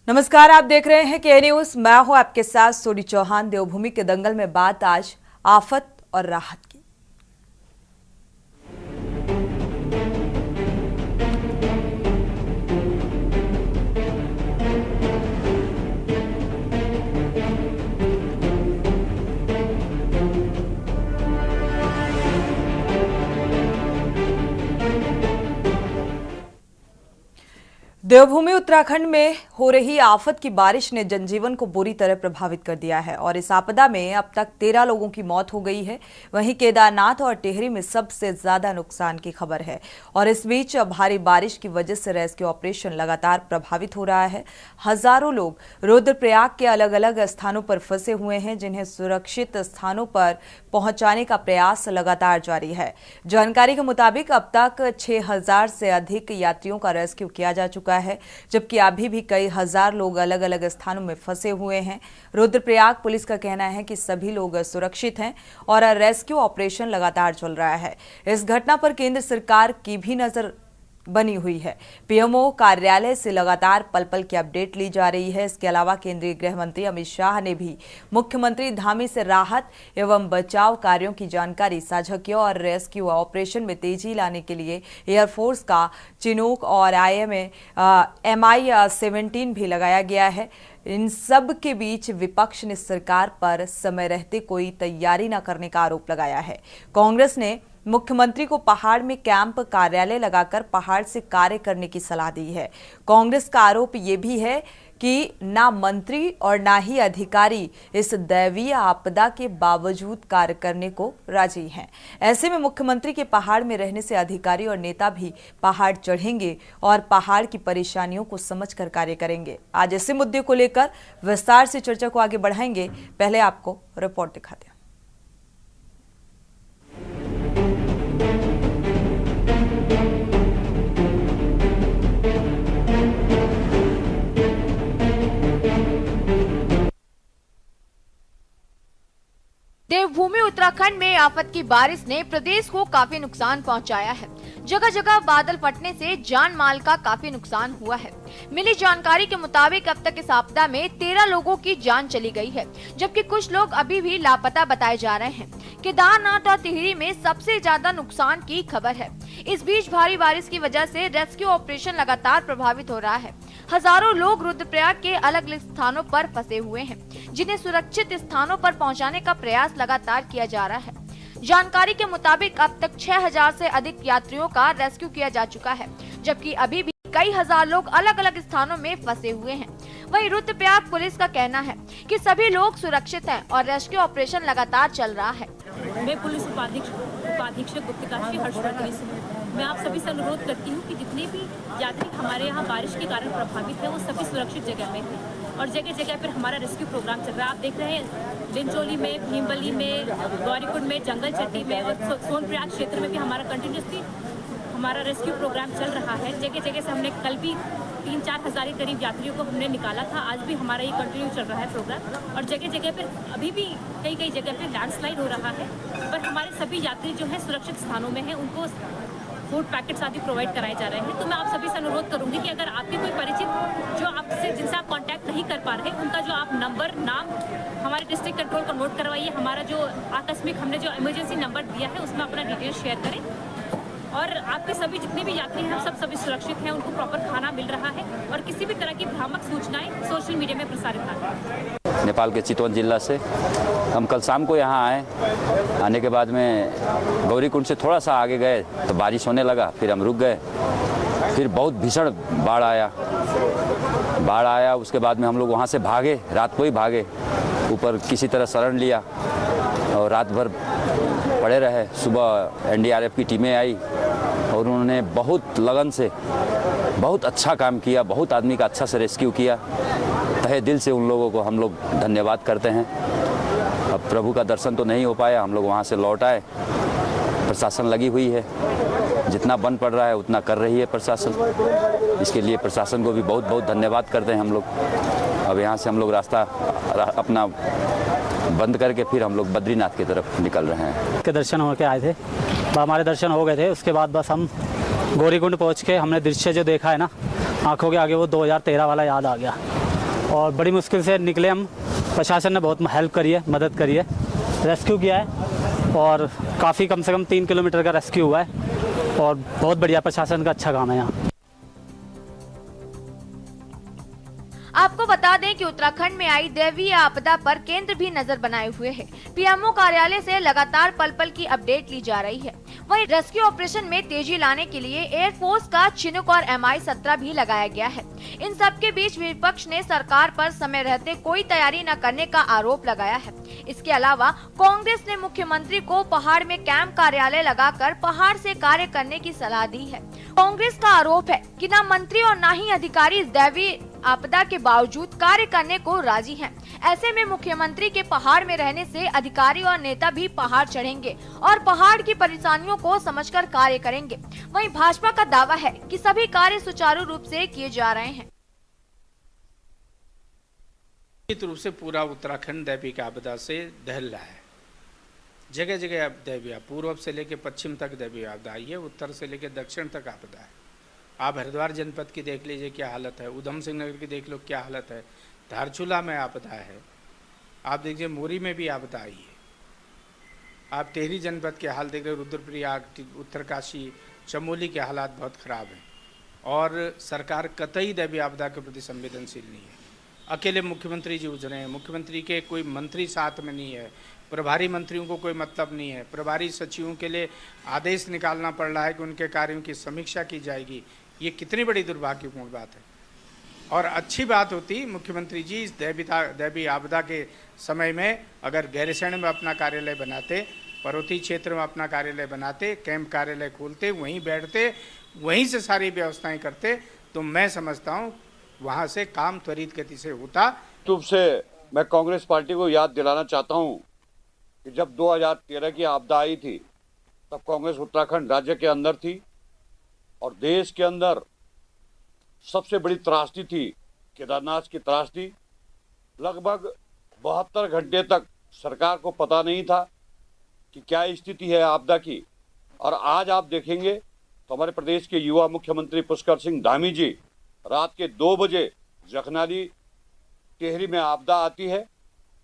नमस्कार, आप देख रहे हैं के न्यूज। मैं हूं आपके साथ सोनी चौहान। देवभूमि के दंगल में बात आज आफत और राहत की। देवभूमि उत्तराखंड में हो रही आफत की बारिश ने जनजीवन को बुरी तरह प्रभावित कर दिया है और इस आपदा में अब तक 13 लोगों की मौत हो गई है। वहीं केदारनाथ और टिहरी में सबसे ज्यादा नुकसान की खबर है और इस बीच भारी बारिश की वजह से रेस्क्यू ऑपरेशन लगातार प्रभावित हो रहा है। हजारों लोग रुद्रप्रयाग के अलग अलग स्थानों पर फंसे हुए हैं, जिन्हें सुरक्षित स्थानों पर पहुंचाने का प्रयास लगातार जारी है। जानकारी के मुताबिक अब तक 6000 से अधिक यात्रियों का रेस्क्यू किया जा चुका है, जबकि अभी भी कई हजार लोग अलग अलग स्थानों में फंसे हुए हैं। रुद्रप्रयाग पुलिस का कहना है कि सभी लोग सुरक्षित हैं और रेस्क्यू ऑपरेशन लगातार चल रहा है। इस घटना पर केंद्र सरकार की भी नजर बनी हुई है। पीएमओ कार्यालय से लगातार पल पल की अपडेट ली जा रही है। इसके अलावा केंद्रीय गृह मंत्री अमित शाह ने भी मुख्यमंत्री धामी से राहत एवं बचाव कार्यों की जानकारी साझा की और रेस्क्यू ऑपरेशन में तेजी लाने के लिए एयरफोर्स का चिनूक और MI-17 भी लगाया गया है। इन सब के बीच विपक्ष ने सरकार पर समय रहते कोई तैयारी न करने का आरोप लगाया है। कांग्रेस ने मुख्यमंत्री को पहाड़ में कैंप कार्यालय लगाकर पहाड़ से कार्य करने की सलाह दी है। कांग्रेस का आरोप ये भी है कि ना मंत्री और ना ही अधिकारी इस दैवीय आपदा के बावजूद कार्य करने को राजी हैं। ऐसे में मुख्यमंत्री के पहाड़ में रहने से अधिकारी और नेता भी पहाड़ चढ़ेंगे और पहाड़ की परेशानियों को समझकर कार्य करेंगे। आज इसी मुद्दे को लेकर विस्तार से चर्चा को आगे बढ़ाएंगे। पहले आपको रिपोर्ट दिखाते हैं। देवभूमि उत्तराखंड में आफत की बारिश ने प्रदेश को काफी नुकसान पहुंचाया है। जगह जगह बादल फटने से जान माल का काफी नुकसान हुआ है। मिली जानकारी के मुताबिक अब तक इस आपदा में 13 लोगों की जान चली गई है, जबकि कुछ लोग अभी भी लापता बताए जा रहे हैं। केदारनाथ और टिहरी में सबसे ज्यादा नुकसान की खबर है। इस बीच भारी बारिश की वजह से रेस्क्यू ऑपरेशन लगातार प्रभावित हो रहा है। हजारों लोग रुद्रप्रयाग के अलग अलग स्थानों पर फंसे हुए हैं, जिन्हें सुरक्षित स्थानों पर पहुंचाने का प्रयास लगातार किया जा रहा है। जानकारी के मुताबिक अब तक 6000 से अधिक यात्रियों का रेस्क्यू किया जा चुका है, जबकि अभी भी कई हजार लोग अलग अलग स्थानों में फंसे हुए हैं। वहीं रुद्रप्रयाग पुलिस का कहना है कि सभी लोग सुरक्षित हैं और रेस्क्यू ऑपरेशन लगातार चल रहा है। मैं पुलिस उपाधीक्षक गुप्तकाशी हर्षवर्धन से मैं आप सभी से अनुरोध करती हूँ कि जितने भी यात्री हमारे यहाँ बारिश के कारण प्रभावित है वो सभी सुरक्षित जगह में हैं और जगह जगह पर हमारा रेस्क्यू प्रोग्राम चल रहा है। आप देख रहे हैं लिंचोली में, भीमबली में, गौरीकुंड में, जंगल चट्टी में और सोनप्रयाग क्षेत्र में भी हमारा कंटिन्यूसली हमारा रेस्क्यू प्रोग्राम चल रहा है। जगह जगह से हमने कल भी 3-4 हज़ार के करीब यात्रियों को हमने निकाला था। आज भी हमारा ये कंटिन्यू चल रहा है प्रोग्राम और जगह जगह पर अभी भी कई जगह पर लैंडस्लाइड हो रहा है, पर हमारे सभी यात्री जो है सुरक्षित स्थानों में हैं, उनको फूड पैकेट्स आदि प्रोवाइड कराए जा रहे हैं। तो मैं आप सभी से अनुरोध करूंगी कि अगर आपके कोई परिचित जो आपसे जिनसे आप कांटेक्ट नहीं कर पा रहे, उनका जो आप नंबर, नाम हमारे डिस्ट्रिक्ट कंट्रोल को नोट करवाइए। हमारा जो आकस्मिक हमने जो इमरजेंसी नंबर दिया है उसमें अपना डिटेल शेयर करें और आपके सभी जितने भी यात्री हैं सब सभी सुरक्षित हैं, उनको प्रॉपर खाना मिल रहा है और किसी भी तरह की भ्रामक सूचनाएं सोशल मीडिया में प्रसारित ना करें। नेपाल के चितवन जिला से हम कल शाम को यहाँ आए। आने के बाद में गौरीकुंड से थोड़ा सा आगे गए तो बारिश होने लगा, फिर हम रुक गए। फिर बहुत भीषण बाढ़ आया। उसके बाद में हम लोग वहाँ से भागे, रात को ही भागे, ऊपर किसी तरह शरण लिया और रात भर पड़े रहे। सुबह NDRF की टीमें आई और उन्होंने बहुत लगन से बहुत अच्छा काम किया, बहुत आदमी का अच्छा से रेस्क्यू किया। तहे दिल से उन लोगों को हम लोग धन्यवाद करते हैं। अब प्रभु का दर्शन तो नहीं हो पाया, हम लोग वहाँ से लौट आए। प्रशासन लगी हुई है, जितना बन पड़ रहा है उतना कर रही है प्रशासन। इसके लिए प्रशासन को भी बहुत बहुत धन्यवाद करते हैं हम लोग। अब यहाँ से हम लोग रास्ता अपना बंद करके फिर हम लोग बद्रीनाथ की तरफ निकल रहे हैं। के दर्शन होकर आए थे, हमारे दर्शन हो गए थे। उसके बाद बस हम गौरीकुंड पहुँच के हमने दृश्य जो देखा है ना आंखों के आगे, वो 2013 वाला याद आ गया। और बड़ी मुश्किल से निकले हम। प्रशासन ने बहुत हेल्प करी है, मदद करी है, रेस्क्यू किया है और काफ़ी कम से कम 3 किलोमीटर का रेस्क्यू हुआ है और बहुत बढ़िया प्रशासन का अच्छा काम है यहाँ। आपको बता दें कि उत्तराखंड में आई दैवीय आपदा पर केंद्र भी नजर बनाए हुए है। पीएमओ कार्यालय से लगातार पल पल की अपडेट ली जा रही है। वहीं रेस्क्यू ऑपरेशन में तेजी लाने के लिए एयरफोर्स का चिनूक और MI-17 भी लगाया गया है। इन सब के बीच विपक्ष ने सरकार पर समय रहते कोई तैयारी न करने का आरोप लगाया है। इसके अलावा कांग्रेस ने मुख्यमंत्री को पहाड़ में कैंप कार्यालय लगाकर पहाड़ से कार्य करने की सलाह दी है। कांग्रेस का आरोप है कि न मंत्री और न ही अधिकारी इस दैवीय आपदा के बावजूद कार्य करने को राजी हैं। ऐसे में मुख्यमंत्री के पहाड़ में रहने से अधिकारी और नेता भी पहाड़ चढ़ेंगे और पहाड़ की परेशानियों को समझकर कार्य करेंगे। वहीं भाजपा का दावा है कि सभी कार्य सुचारू रूप से किए जा रहे हैं। निश्चित रूप से पूरा उत्तराखंड दैवीय आपदा से दहल रहा है। जगह जगह दैवीय, पूर्व से लेकर पश्चिम तक दैवीय आपदा आई है, उत्तर से लेकर दक्षिण तक आपदा है। आप हरिद्वार जनपद की देख लीजिए क्या हालत है, उधम सिंह नगर की देख लो क्या हालत है, धारचूला में आपदा है, आप देखिए मोरी में भी आपदा आई है। आप टिहरी जनपद के हाल देख रहे, रुद्रप्रयाग, उत्तरकाशी, चमोली के हालात बहुत ख़राब हैं और सरकार कतई दैवीय आपदा के प्रति संवेदनशील नहीं है। अकेले मुख्यमंत्री जी उजरे हैं, मुख्यमंत्री के कोई मंत्री साथ में नहीं है, प्रभारी मंत्रियों को कोई मतलब नहीं है, प्रभारी सचिवों के लिए आदेश निकालना पड़ रहा है कि उनके कार्यों की समीक्षा की जाएगी। ये कितनी बड़ी दुर्भाग्यपूर्ण बात है। और अच्छी बात होती मुख्यमंत्री जी इस दैवीय आपदा के समय में अगर गैरसैंण में अपना कार्यालय बनाते, पर्वतीय क्षेत्र में अपना कार्यालय बनाते, कैंप कार्यालय खोलते, वहीं बैठते, वहीं से सारी व्यवस्थाएं करते, तो मैं समझता हूँ वहाँ से काम त्वरित गति से होता। रूप से मैं कांग्रेस पार्टी को याद दिलाना चाहता हूँ कि जब 2013 की आपदा आई थी तब कांग्रेस उत्तराखंड राज्य के अंदर थी और देश के अंदर सबसे बड़ी त्रासदी थी केदारनाथ की त्रासदी। लगभग 72 घंटे तक सरकार को पता नहीं था कि क्या स्थिति है आपदा की। और आज आप देखेंगे तो हमारे प्रदेश के युवा मुख्यमंत्री पुष्कर सिंह धामी जी रात के 2 बजे जखनाली टिहरी में आपदा आती है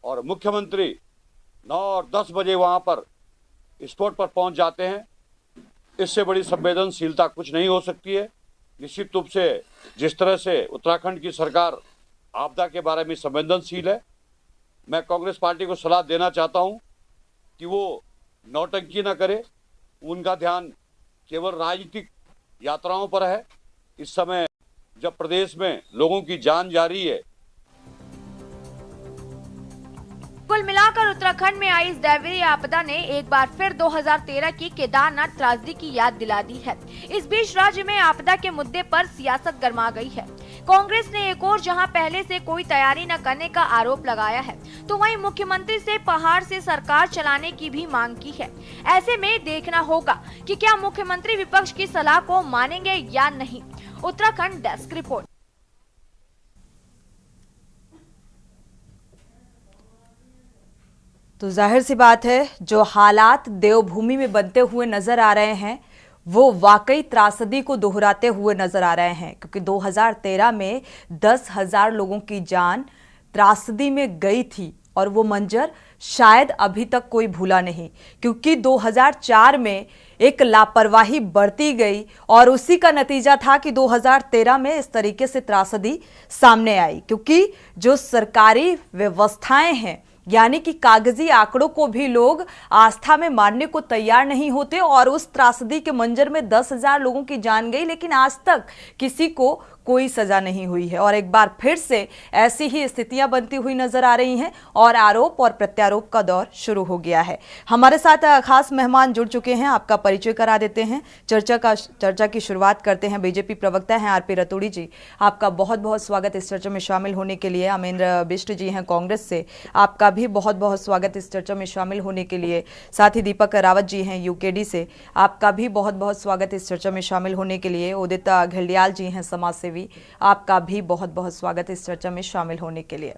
और मुख्यमंत्री 9 और 10 बजे वहाँ पर स्पॉट पर पहुँच जाते हैं। इससे बड़ी संवेदनशीलता कुछ नहीं हो सकती है। निश्चित रूप से जिस तरह से उत्तराखंड की सरकार आपदा के बारे में संवेदनशील है, मैं कांग्रेस पार्टी को सलाह देना चाहता हूं कि वो नौटंकी न करे, उनका ध्यान केवल राजनीतिक यात्राओं पर है। इस समय जब प्रदेश में लोगों की जान जा रही है। कुल मिलाकर उत्तराखंड में आई इस दैवीय आपदा ने एक बार फिर 2013 की केदारनाथ त्रासदी की याद दिला दी है। इस बीच राज्य में आपदा के मुद्दे पर सियासत गर्मा गई है। कांग्रेस ने एक और जहां पहले से कोई तैयारी न करने का आरोप लगाया है, तो वहीं मुख्यमंत्री से पहाड़ से सरकार चलाने की भी मांग की है। ऐसे में देखना होगा कि क्या मुख्यमंत्री विपक्ष की सलाह को मानेंगे या नहीं। Uttarakhand desk report. तो जाहिर सी बात है, जो हालात देवभूमि में बनते हुए नजर आ रहे हैं वो वाकई त्रासदी को दोहराते हुए नजर आ रहे हैं, क्योंकि 2013 में 10,000 लोगों की जान त्रासदी में गई थी और वो मंजर शायद अभी तक कोई भूला नहीं, क्योंकि 2004 में एक लापरवाही बढ़ती गई और उसी का नतीजा था कि 2013 में इस तरीके से त्रासदी सामने आई। क्योंकि जो सरकारी व्यवस्थाएं हैं, यानी कि कागजी आंकड़ों को भी लोग आस्था में मानने को तैयार नहीं होते और उस त्रासदी के मंजर में 10,000 लोगों की जान गई, लेकिन आज तक किसी को कोई सजा नहीं हुई है। और एक बार फिर से ऐसी ही स्थितियां बनती हुई नजर आ रही हैं और आरोप और प्रत्यारोप का दौर शुरू हो गया है। हमारे साथ खास मेहमान जुड़ चुके हैं, आपका परिचय करा देते हैं। चर्चा की शुरुआत करते हैं। बीजेपी प्रवक्ता हैं आरपी रतूड़ी जी, आपका बहुत बहुत स्वागत इस चर्चा में शामिल होने के लिए। अमेंद्र बिष्ट जी हैं कांग्रेस से, आपका भी बहुत बहुत स्वागत इस चर्चा में शामिल होने के लिए। साथ ही दीपक रावत जी हैं यूकेडी से, आपका भी बहुत बहुत स्वागत इस चर्चा में शामिल होने के लिए। उदित घिल्डियाल जी हैं समाज से, आपका भी बहुत बहुत स्वागत इस चर्चा में शामिल होने के लिए।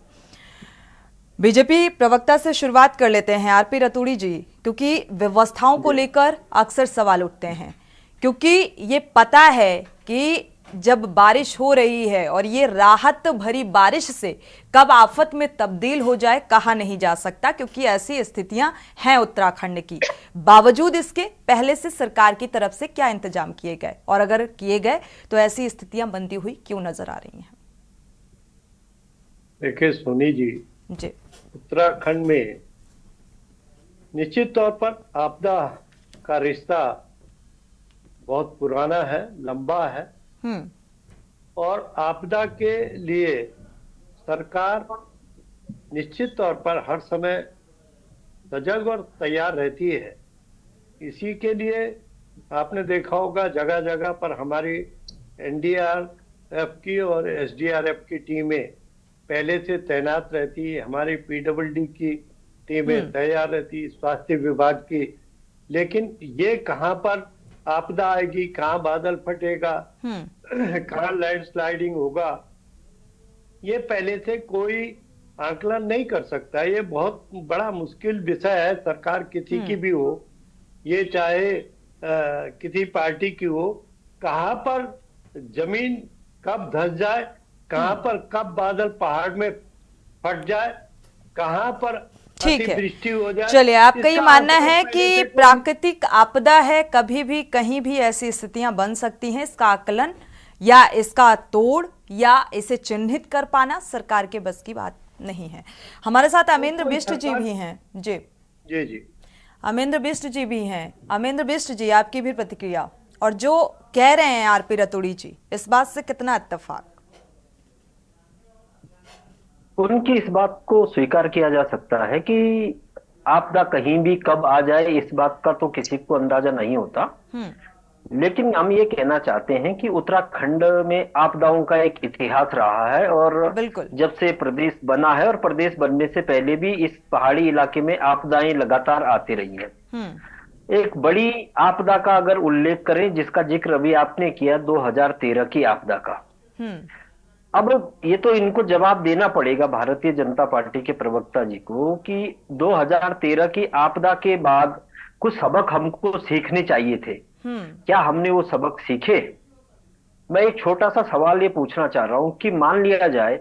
बीजेपी प्रवक्ता से शुरुआत कर लेते हैं आरपी रतूड़ी जी, क्योंकि व्यवस्थाओं को लेकर अक्सर सवाल उठते हैं, क्योंकि ये पता है कि जब बारिश हो रही है और ये राहत भरी बारिश से कब आफत में तब्दील हो जाए कहा नहीं जा सकता, क्योंकि ऐसी स्थितियां हैं उत्तराखंड की। बावजूद इसके पहले से सरकार की तरफ से क्या इंतजाम किए गए, और अगर किए गए तो ऐसी स्थितियां बनती हुई क्यों नजर आ रही हैं? देखिए सोनी जी, उत्तराखंड में निश्चित तौर पर आपदा का रिश्ता बहुत पुराना है, लंबा है, और आपदा के लिए सरकार निश्चित तौर पर हर समय सजग और तैयार रहती है। इसी के लिए आपने देखा होगा जगह जगह पर हमारी एनडीआरएफ की और एसडीआरएफ की टीमें पहले से तैनात रहती है, हमारी पीडब्ल्यूडी की टीमें तैयार रहती, स्वास्थ्य विभाग की। लेकिन ये कहाँ पर आपदा आएगी, कहाँ बादल फटेगा, कहाँ लैंडस्लाइडिंग होगा, ये पहले से कोई आकलन नहीं कर सकता। ये बहुत बड़ा मुश्किल विषय है। सरकार किसी की भी हो, ये चाहे किसी पार्टी की हो, कहाँ पर जमीन कब धंस जाए, कहाँ पर कब बादल पहाड़ में फट जाए, कहाँ पर ठीक है, अतिवृष्टि हो जाए। चलिए, आपका ये मानना है कि प्राकृतिक आपदा है, कभी भी कहीं भी ऐसी स्थितियां बन सकती हैं। इसका आकलन या इसका तोड़ या इसे चिन्हित कर पाना सरकार के बस की बात नहीं है। हमारे साथ अमेंद्र बिष्ट जी भी हैं। जी जी जी, अमेंद्र बिष्ट जी भी हैं। अमेंद्र बिष्ट जी, आपकी भी प्रतिक्रिया, और जो कह रहे हैं आरपी रतूड़ी जी, इस बात से कितना इत्तेफाक? उनकी इस बात को स्वीकार किया जा सकता है कि आपदा कहीं भी कब आ जाए इस बात का तो किसी को अंदाजा नहीं होता। लेकिन हम ये कहना चाहते हैं कि उत्तराखंड में आपदाओं का एक इतिहास रहा है, और जब से प्रदेश बना है और प्रदेश बनने से पहले भी इस पहाड़ी इलाके में आपदाएं लगातार आती रही हैं। एक बड़ी आपदा का अगर उल्लेख करें, जिसका जिक्र अभी आपने किया, 2013 की आपदा का। अब ये तो इनको जवाब देना पड़ेगा भारतीय जनता पार्टी के प्रवक्ता जी को कि 2013 की आपदा के बाद कुछ सबक हमको सीखने चाहिए थे। क्या हमने वो सबक सीखे? मैं एक छोटा सा सवाल ये पूछना चाह रहा हूं कि मान लिया जाए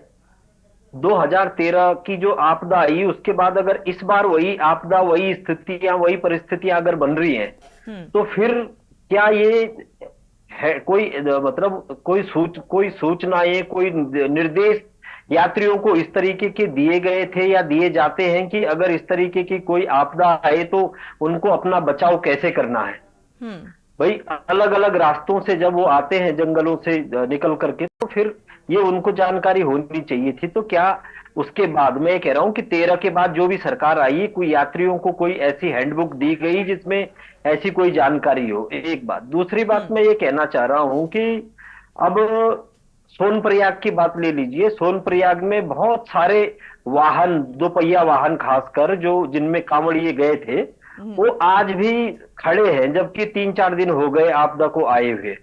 2013 की जो आपदा आई, उसके बाद अगर इस बार वही आपदा, वही स्थितियां, वही परिस्थितियां अगर बन रही हैं, तो फिर क्या ये है कोई मतलब कोई सूचनाएं, कोई निर्देश यात्रियों को इस तरीके के दिए गए थे या दिए जाते हैं कि अगर इस तरीके की कोई आपदा आए तो उनको अपना बचाव कैसे करना है? भाई अलग अलग रास्तों से जब वो आते हैं जंगलों से निकल करके, तो फिर ये उनको जानकारी होनी चाहिए थी। तो क्या उसके बाद मैं कह रहा हूं कि 13 के बाद जो भी सरकार आई, कोई यात्रियों को कोई ऐसी हैंडबुक दी गई जिसमें ऐसी कोई जानकारी हो? एक बात। दूसरी बात मैं ये कहना चाह रहा हूं कि अब सोनप्रयाग की बात ले लीजिए। सोनप्रयाग में बहुत सारे वाहन, दोपहिया वाहन खासकर, जो जिनमें कांवड़िए गए थे, वो आज भी खड़े हैं, जबकि 3-4 दिन हो गए आपदा को आए हुए।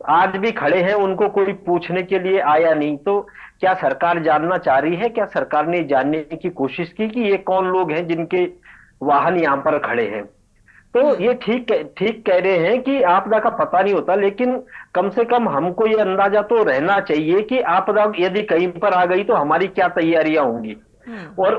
आज भी खड़े हैं, उनको कोई पूछने के लिए आया नहीं। तो क्या सरकार जानना चाह रही है? क्या सरकार ने जानने की कोशिश की कि ये कौन लोग हैं जिनके वाहन यहाँ पर खड़े हैं? तो ये ठीक कह रहे हैं कि आपदा का पता नहीं होता, लेकिन कम से कम हमको ये अंदाजा तो रहना चाहिए कि आपदा यदि कहीं पर आ गई तो हमारी क्या तैयारियां होंगी, और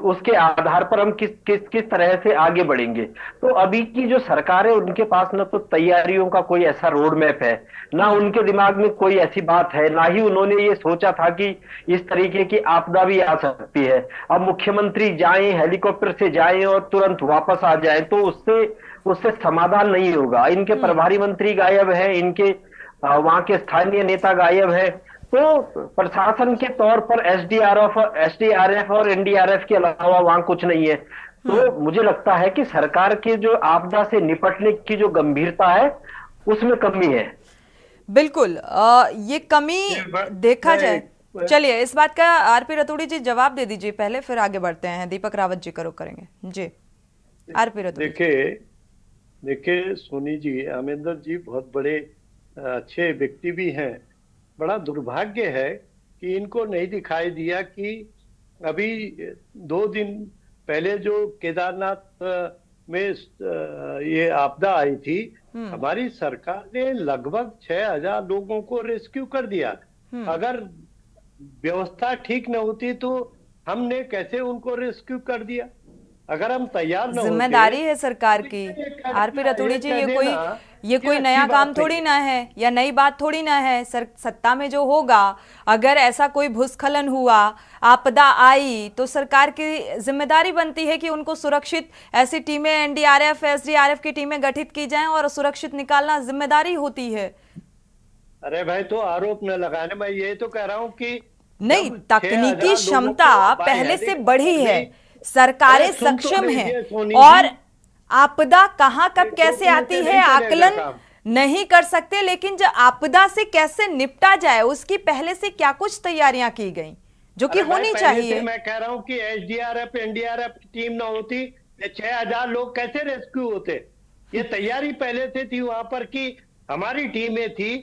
उसके आधार पर हम किस तरह से आगे बढ़ेंगे। तो अभी की जो सरकार है, उनके पास न तो तैयारियों का कोई ऐसा रोड मैप है, ना उनके दिमाग में कोई ऐसी बात है, ना ही उन्होंने ये सोचा था कि इस तरीके की आपदा भी आ सकती है। अब मुख्यमंत्री जाएं, हेलीकॉप्टर से जाएं और तुरंत वापस आ जाएं, तो उससे समाधान नहीं होगा। इनके प्रभारी मंत्री गायब है, इनके वहां के स्थानीय नेता गायब है। तो प्रशासन के तौर पर एसडीआरएफ और एनडीआरएफ के अलावा वहां कुछ नहीं है। तो मुझे लगता है कि सरकार के जो आपदा से निपटने की जो गंभीरता है, उसमें कमी है। बिल्कुल, ये कमी देखा जाए। चलिए, इस बात का आरपी रतूड़ी जी जवाब दे दीजिए पहले, फिर आगे बढ़ते हैं। दीपक रावत जी करो करेंगे जी। आरपी रतूड़ी। देखिए सोनी जी, अमेंद्र जी बहुत बड़े अच्छे व्यक्ति भी हैं। बड़ा दुर्भाग्य है कि इनको नहीं दिखाई दिया कि अभी 2 दिन पहले जो केदारनाथ में ये आपदा आई थी, हमारी सरकार ने लगभग 6,000 लोगों को रेस्क्यू कर दिया। अगर व्यवस्था ठीक न होती तो हमने कैसे उनको रेस्क्यू कर दिया? अगर हम तैयार न होते, जिम्मेदारी है सरकार की। आरपी रतूड़ी जी, ये कोई नया काम थोड़ी ना है या नई बात थोड़ी ना है। सत्ता में जो होगा, अगर ऐसा कोई भूस्खलन हुआ, आपदा आई, तो सरकार की जिम्मेदारी बनती है कि उनको सुरक्षित ऐसी टीमें, एनडीआरएफ, एसडीआरएफ की टीमें गठित की जाएं और सुरक्षित निकालना जिम्मेदारी होती है। अरे भाई, तो आरोप न लगाने, मैं ये तो कह रहा हूँ कि नहीं, तकनीकी क्षमता पहले से बढ़ी है, सरकारें सक्षम हैं और आपदा कहां कब कैसे आती है आकलन नहीं कर सकते, लेकिन जब आपदा से कैसे निपटा जाए उसकी पहले से क्या कुछ तैयारियां की गई जो कि होनी चाहिए। मैं कह रहा हूं कि एसडीआरएफ, एनडीआरएफ की टीम ना होती, ये 6,000 लोग कैसे रेस्क्यू होते? ये तैयारी पहले से थी वहां पर कि हमारी टीमें थी,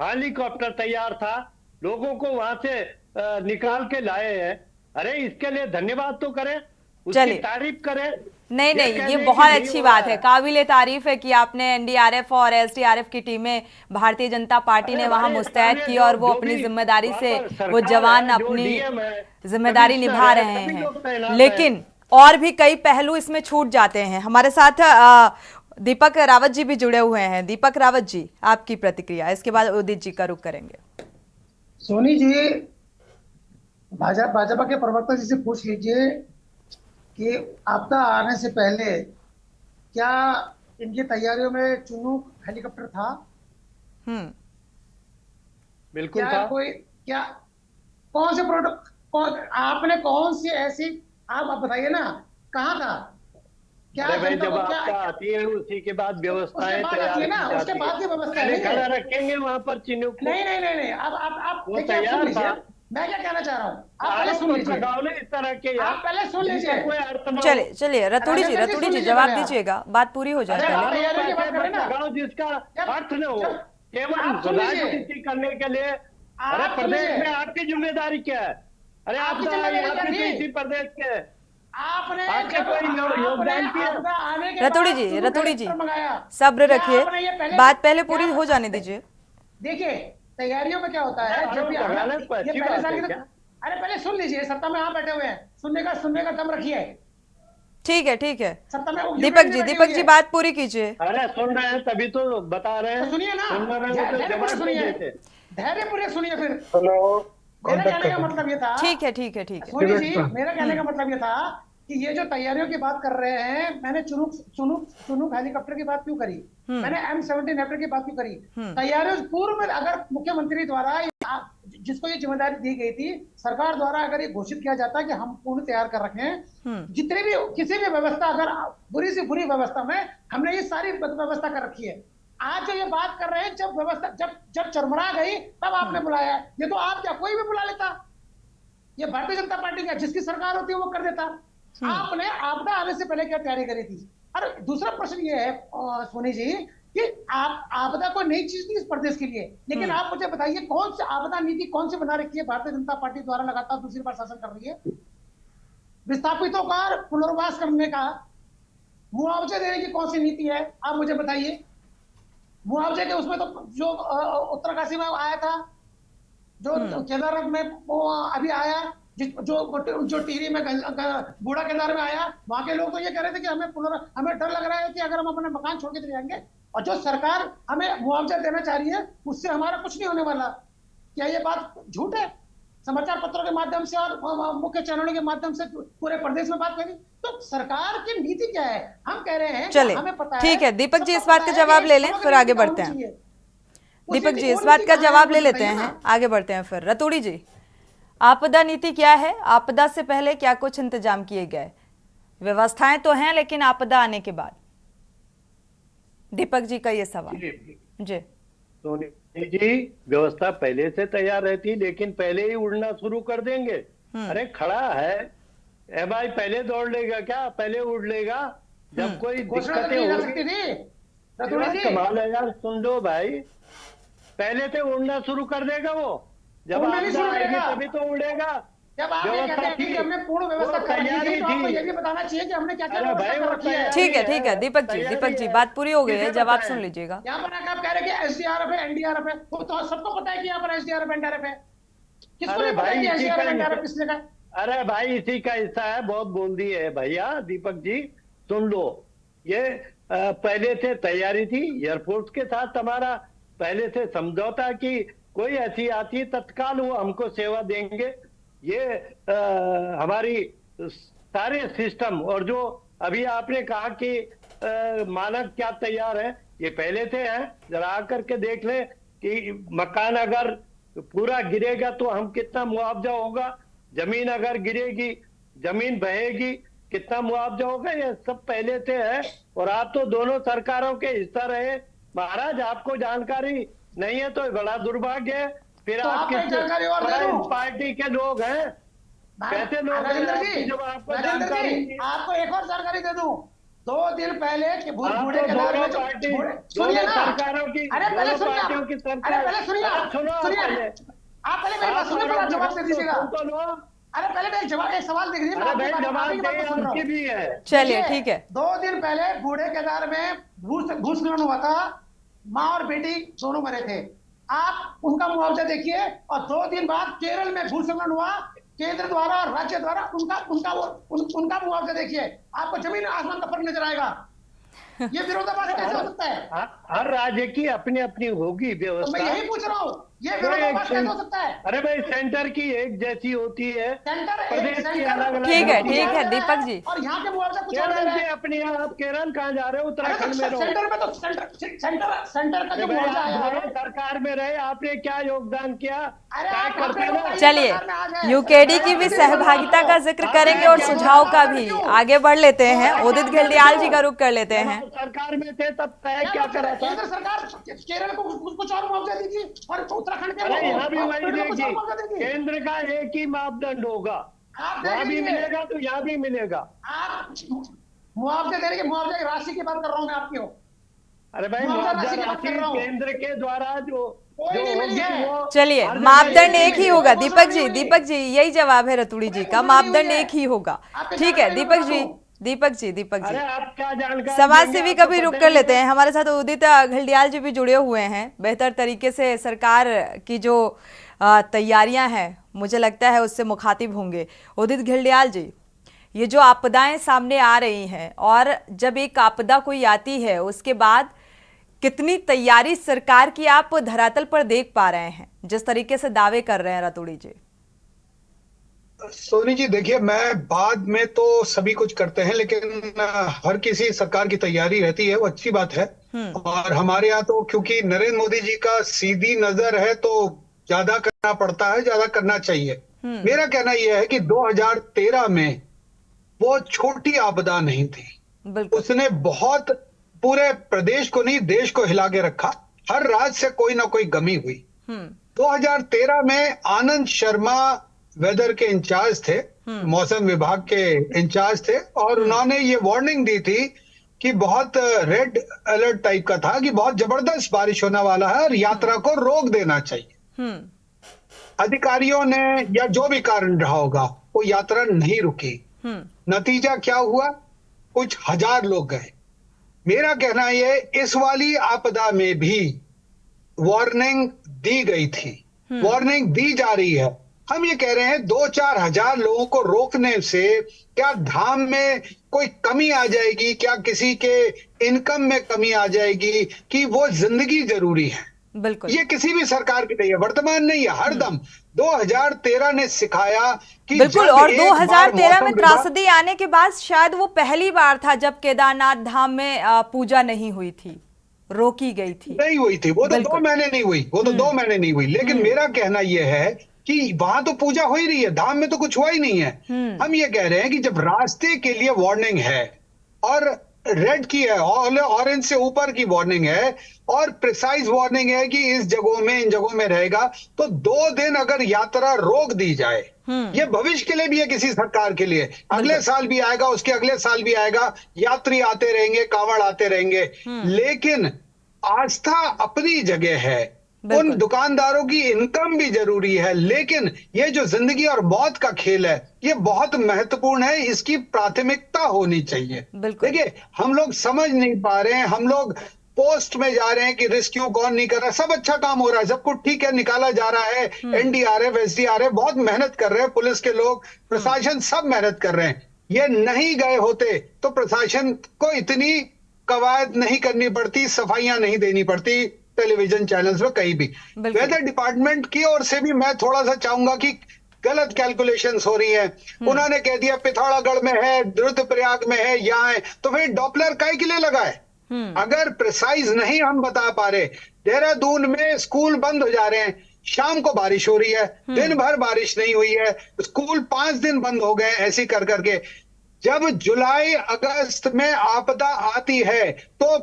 हेलीकॉप्टर तैयार था, लोगों को वहां से निकाल के लाए हैं। अरे इसके लिए धन्यवाद तो करें, उसकी तारीफ करें। नहीं, ये बहुत अच्छी बात है, काबिले तारीफ है कि आपने एनडीआरएफ और एसडीआरएफ की टीमें भारतीय जनता पार्टी ने वहां मुस्तैद की और वो अपनी जिम्मेदारी से, वो जवान अपनी जिम्मेदारी निभा रहे हैं। लेकिन और भी कई पहलू इसमें छूट जाते हैं। हमारे साथ दीपक रावत जी भी जुड़े हुए हैं। दीपक रावत जी, आपकी प्रतिक्रिया, इसके बाद उदित जी का रुख करेंगे। सोनी जी, भाजपा के प्रवक्ता जी से पूछ लीजिए कि आपदा आने से पहले क्या इनकी तैयारियों में चुनूक हेलीकॉप्टर था? बिल्कुल क्या था। कोई क्या कौन से प्रोडक्ट, आपने कौन सी ऐसी, आप बताइए ना, कहाँ था? क्या भाई, जब आपदा आती है उसी के बाद व्यवस्थाएं तैयार है ना, उसके बाद की व्यवस्था खड़ा रखेंगे वहां पर चिन्हूक। नहीं, आप वो तैयार था। मैं क्या कहना चाह रहा हूँ, आप पहले सुन लीजिए, इस तरह के आप पहले सुन लीजिए। चलिए रतूड़ी जी जवाब दीजिएगा, बात पूरी हो जाए पहले। जिसका अर्थ न हो, केवल राजनीति करने के लिए। अरे प्रदेश में आपकी जिम्मेदारी क्या है? अरे आप इसी प्रदेश के आपने कोई योगदान किया? रतूड़ी जी सब्र रखिए, बात पहले पूरी हो जाने दीजिए। देखिए, तैयारियों में क्या होता है, जब भी ये पहले साल की, अरे पहले सुन लीजिए, सत्ता में आप बैठे हुए हैं, सुनने का दम रखिए। ठीक है सत्ता में दीपक जी बात पूरी कीजिए। अरे सुन रहे हैं तभी तो बता रहे हैं, सुनिए ना, धैर्य पूरे सुनिए। फिर मेरा कहने का मतलब ये था, ठीक है सोनी जी, मेरा कहने का मतलब ये था कि ये जो तैयारियों की बात कर रहे हैं, मैंने चुनूक हेलीकॉप्टर की बात क्यों करी, मैंने M17 रैप्टर की बात क्यों करी? तैयारियों पूर्व में अगर मुख्यमंत्री द्वारा, जिसको ये जिम्मेदारी दी गई थी, सरकार द्वारा अगर ये घोषित किया जाता है कि हम पूर्ण तैयार कर रखे हैं, जितने भी किसी भी व्यवस्था, अगर बुरी से बुरी व्यवस्था में हमने ये सारी व्यवस्था कर रखी है। आज जो ये बात कर रहे हैं, जब व्यवस्था जब चरमरा गई तब आपने बुलाया है। ये तो आप क्या कोई भी बुला लेता, ये भारतीय जनता पार्टी का जिसकी सरकार होती है वो कर देता। आपने आपदा आने से पहले क्या तैयारी करी थी? और दूसरा प्रश्न ये है सोनी जी कि आपदा कोई नई चीज नहीं इस प्रदेश के लिए, लेकिन आप मुझे बताइए कौन सी आपदा नीति कौन सी बना रखी है भारतीय जनता पार्टी द्वारा, लगातार दूसरी बार शासन कर रही है? विस्थापितों का पुनर्वास करने का, मुआवजे देने की कौन सी नीति है, आप मुझे बताइए। मुआवजे के उसमें तो जो उत्तरकाशी में आया था, जो केदारनाथ में अभी आया, जो टिहरी में बूढ़ा केदार में आया, वहां के लोग तो ये कह रहे थे कि हमें डर लग रहा है कि अगर हम अपने मकान छोड़ के चले जाएंगे, और जो सरकार हमें मुआवजा देना चाह रही है उससे हमारा कुछ नहीं होने वाला। क्या ये बात झूठ है? समाचार पत्रों के माध्यम से और मुख्य चैनलों के माध्यम से पूरे प्रदेश में बात करी, तो सरकार की नीति क्या है? हम कह रहे हैं चले, हमें पता है। ठीक है, दीपक जी इस बात का जवाब ले लें, फिर आगे बढ़ते हैं। दीपक जी इस बात का जवाब ले लेते हैं, आगे बढ़ते हैं फिर। रतूड़ी जी, आपदा नीति क्या है? आपदा से पहले क्या कुछ इंतजाम किए गए? व्यवस्थाएं तो हैं, लेकिन आपदा आने के बाद। दीपक जी का ये सवाल जी। सोनी जी, व्यवस्था पहले से तैयार रहती, लेकिन पहले ही उड़ना शुरू कर देंगे। अरे खड़ा है भाई, पहले दौड़ लेगा क्या? पहले उड़ लेगा जब कोई दिक्कतें होगी। कमाल है यार, सुन लो भाई, पहले से उड़ना शुरू कर देगा वो, जब आपदा आएगी तभी तो उड़ेगा। जब आप ये कहते हैं कि हमने पूर्ण व्यवस्था कर रखी थी तो आपको ये भी बताना चाहिए कि हमने क्या क्या व्यवस्था कर रखी है। ठीक है दीपक जी बात पूरी हो गई है, जवाब सुन लीजिएगा। यहाँ पर आप कह रहे हैं कि एसडीआरएफ है, एनडीआरएफ है, वो तो सबको पता है कि यहाँ पर एसडीआरएफ एनडीआरएफ है। किसको नहीं पता है कि एसडीआरएफ एनडीआरएफ किसने का? अरे भाई इसी का हिस्सा है, बहुत बोल दी है भैया। दीपक जी सुन लो, ये पहले से तैयारी थी, एयरफोर्स के साथ हमारा पहले से समझौता कि कोई ऐसी आती तत्काल वो हमको सेवा देंगे। ये हमारी सारे सिस्टम, और जो अभी आपने कहा कि मानक क्या तैयार है, ये पहले से है। जरा आकर के देख ले कि मकान अगर पूरा गिरेगा तो हम कितना मुआवजा होगा, जमीन अगर गिरेगी, जमीन बहेगी, कितना मुआवजा होगा, ये सब पहले से है। और आप तो दोनों सरकारों के हिस्सा रहे महाराज, आपको जानकारी नहीं है तो बड़ा दुर्भाग्य है। फिर तो आप किस पार्टी के लोग हैं, कैसे लोग हैं जब आपको जानकारी? आपको एक और जानकारी दे दूं, 2 दिन पहले कि बूढ़े के दौर में सुनिए ना, सरकारों की, अरे पहले सुनिए, पार्टियों की सरकार, अरे पहले सुनिए, आप पहले मेरी बात सुनिए, फिर जवाब दे दीजिएगा। अरे पहले मैं एक सवाल देख लीजिए, भी है। चलिए ठीक है। 2 दिन पहले बूढ़े केदार में भूस्खलन हुआ था, माँ और बेटी दोनों मरे थे। आप उनका मुआवजा देखिए, और 2 दिन बाद केरल में भूस्खलन हुआ, केंद्र द्वारा और राज्य द्वारा उनका मुआवजा देखिए, आपको जमीन आसमान का फर्क नजर आएगा। ये विरोधाभास कैसे हो सकता है? हर राज्य की अपनी अपनी होगी व्यवस्था। तो मैं यही पूछ रहा हूँ, ये विरोधाभास कैसे हो सकता है? अरे भाई सेंटर की एक जैसी होती है, प्रदेश की अलग-अलग। ठीक है दीपक जी। और यहाँ के मुआवजा कुछ केरल से अपने आप केरल कहाँ जा रहे हो? उत्तराखंड में रहो। सेंटर में तो सेंटर का जो मुआवजा आया, सरकार में रहे, आपने क्या योगदान किया? चलिए यूकेडी की भी सहभागिता का जिक्र करेंगे और सुझाव का भी आगे बढ़ लेते हैं। उदित घिल्डियाल जी का रुख कर लेते हैं। सरकार में थे तब तय क्या करा था? केंद्र सरकार केरल को कुछ और मुआवजा देगी और उत्तराखंड के यहाँ भी वही देगी। केंद्र का एक ही मापदंड होगा, वहाँ भी मिलेगा तो यहाँ भी मिलेगा। आप मुआवजा देने के मुआवजा की राशि की बात कर रहा हूँ मैं आपकी। अरे भाई मुआवजा राशि केंद्र के द्वारा जो चलिए मापदंड एक ही होगा। दीपक जी यही जवाब है रतूड़ी जी का, मापदंड एक ही होगा। ठीक है दीपक जी अरे आप क्या जानकारी, समाज सेवी का भी रुख कर लेते हैं। हमारे साथ उदित घिल्डियाल जी भी जुड़े हुए हैं। बेहतर तरीके से सरकार की जो तैयारियां हैं मुझे लगता है उससे मुखातिब होंगे। उदित घिल्डियाल जी, ये जो आपदाएं सामने आ रही हैं और जब एक आपदा कोई आती है उसके बाद कितनी तैयारी सरकार की आप धरातल पर देख पा रहे हैं, जिस तरीके से दावे कर रहे हैं रतूड़ी जी? सोनी जी देखिए, मैं बाद में तो सभी कुछ करते हैं, लेकिन हर किसी सरकार की तैयारी रहती है, वो अच्छी बात है। और हमारे यहाँ तो क्योंकि नरेंद्र मोदी जी का सीधी नजर है तो ज्यादा करना पड़ता है, ज्यादा करना चाहिए। मेरा कहना यह है कि 2013 में वो छोटी आपदा नहीं थी, उसने बहुत पूरे प्रदेश को नहीं देश को हिला के रखा। हर राज्य से कोई ना कोई गमी हुई। 2013 में आनंद शर्मा वेदर के इंचार्ज थे, मौसम विभाग के इंचार्ज थे, और उन्होंने ये वार्निंग दी थी कि बहुत रेड अलर्ट टाइप का था कि बहुत जबरदस्त बारिश होने वाला है और यात्रा को रोक देना चाहिए। अधिकारियों ने या जो भी कारण रहा होगा वो यात्रा नहीं रुकी। नतीजा क्या हुआ? कुछ हजार लोग गए। मेरा कहना यह, इस वाली आपदा में भी वार्निंग दी गई थी, वार्निंग दी जा रही है। हम ये कह रहे हैं 2-4 हजार लोगों को रोकने से क्या धाम में कोई कमी आ जाएगी? क्या किसी के इनकम में कमी आ जाएगी? कि वो जिंदगी जरूरी है। बिल्कुल, ये किसी भी सरकार की नहीं है, वर्तमान नहीं है, हरदम। 2013 ने सिखाया कि बिल्कुल, और 2013 में त्रासदी आने के बाद शायद वो पहली बार था जब केदारनाथ धाम में पूजा नहीं हुई थी, रोकी गई थी। नहीं हुई थी, वो तो 2 महीने नहीं हुई, वो तो 2 महीने नहीं हुई। लेकिन मेरा कहना यह है कि वहां तो पूजा हो ही रही है, धाम में तो कुछ हुआ ही नहीं है। हम ये कह रहे हैं कि जब रास्ते के लिए वार्निंग है और रेड की है, ऑरेंज से ऊपर की वार्निंग है और प्रिसाइज वार्निंग है कि इस जगहों में, इन जगहों में रहेगा, तो 2 दिन अगर यात्रा रोक दी जाए, ये भविष्य के लिए भी है, किसी सरकार के लिए। अगले साल भी आएगा, उसके अगले साल भी आएगा, यात्री आते रहेंगे, कांवड़ आते रहेंगे। लेकिन आस्था अपनी जगह है, उन दुकानदारों की इनकम भी जरूरी है, लेकिन ये जो जिंदगी और मौत का खेल है ये बहुत महत्वपूर्ण है, इसकी प्राथमिकता होनी चाहिए। देखिए हम लोग समझ नहीं पा रहे हैं, हम लोग पोस्ट में जा रहे हैं कि रेस्क्यू कौन नहीं कर रहा, सब अच्छा काम हो रहा है, सब कुछ ठीक है, निकाला जा रहा है, एनडीआरएफ एसडीआरएफ बहुत मेहनत कर रहे हैं, पुलिस के लोग प्रशासन सब मेहनत कर रहे हैं। ये नहीं गए होते तो प्रशासन को इतनी कवायद नहीं करनी पड़ती, सफाइयां नहीं देनी पड़ती टेलीविजन चैनल्स में कहीं भी। वेदर डिपार्टमेंट की ओर से भी मैं थोड़ा सा चाहूंगा कि गलत कैलकुलेशंस हो रही है। उन्होंने कह दिया पिथौरागढ़ में है, रुद्रप्रयाग में है, यहाँ है, तो फिर डॉपलर काहे के लिए लगाए? अगर प्रिसाइज नहीं हम बता पा रहे, देहरादून में स्कूल बंद हो जा रहे हैं, शाम को बारिश हो रही है, दिन भर बारिश नहीं हुई है, स्कूल 5 दिन बंद हो गए, ऐसे कर करके। जब जुलाई अगस्त में आपदा आती है तो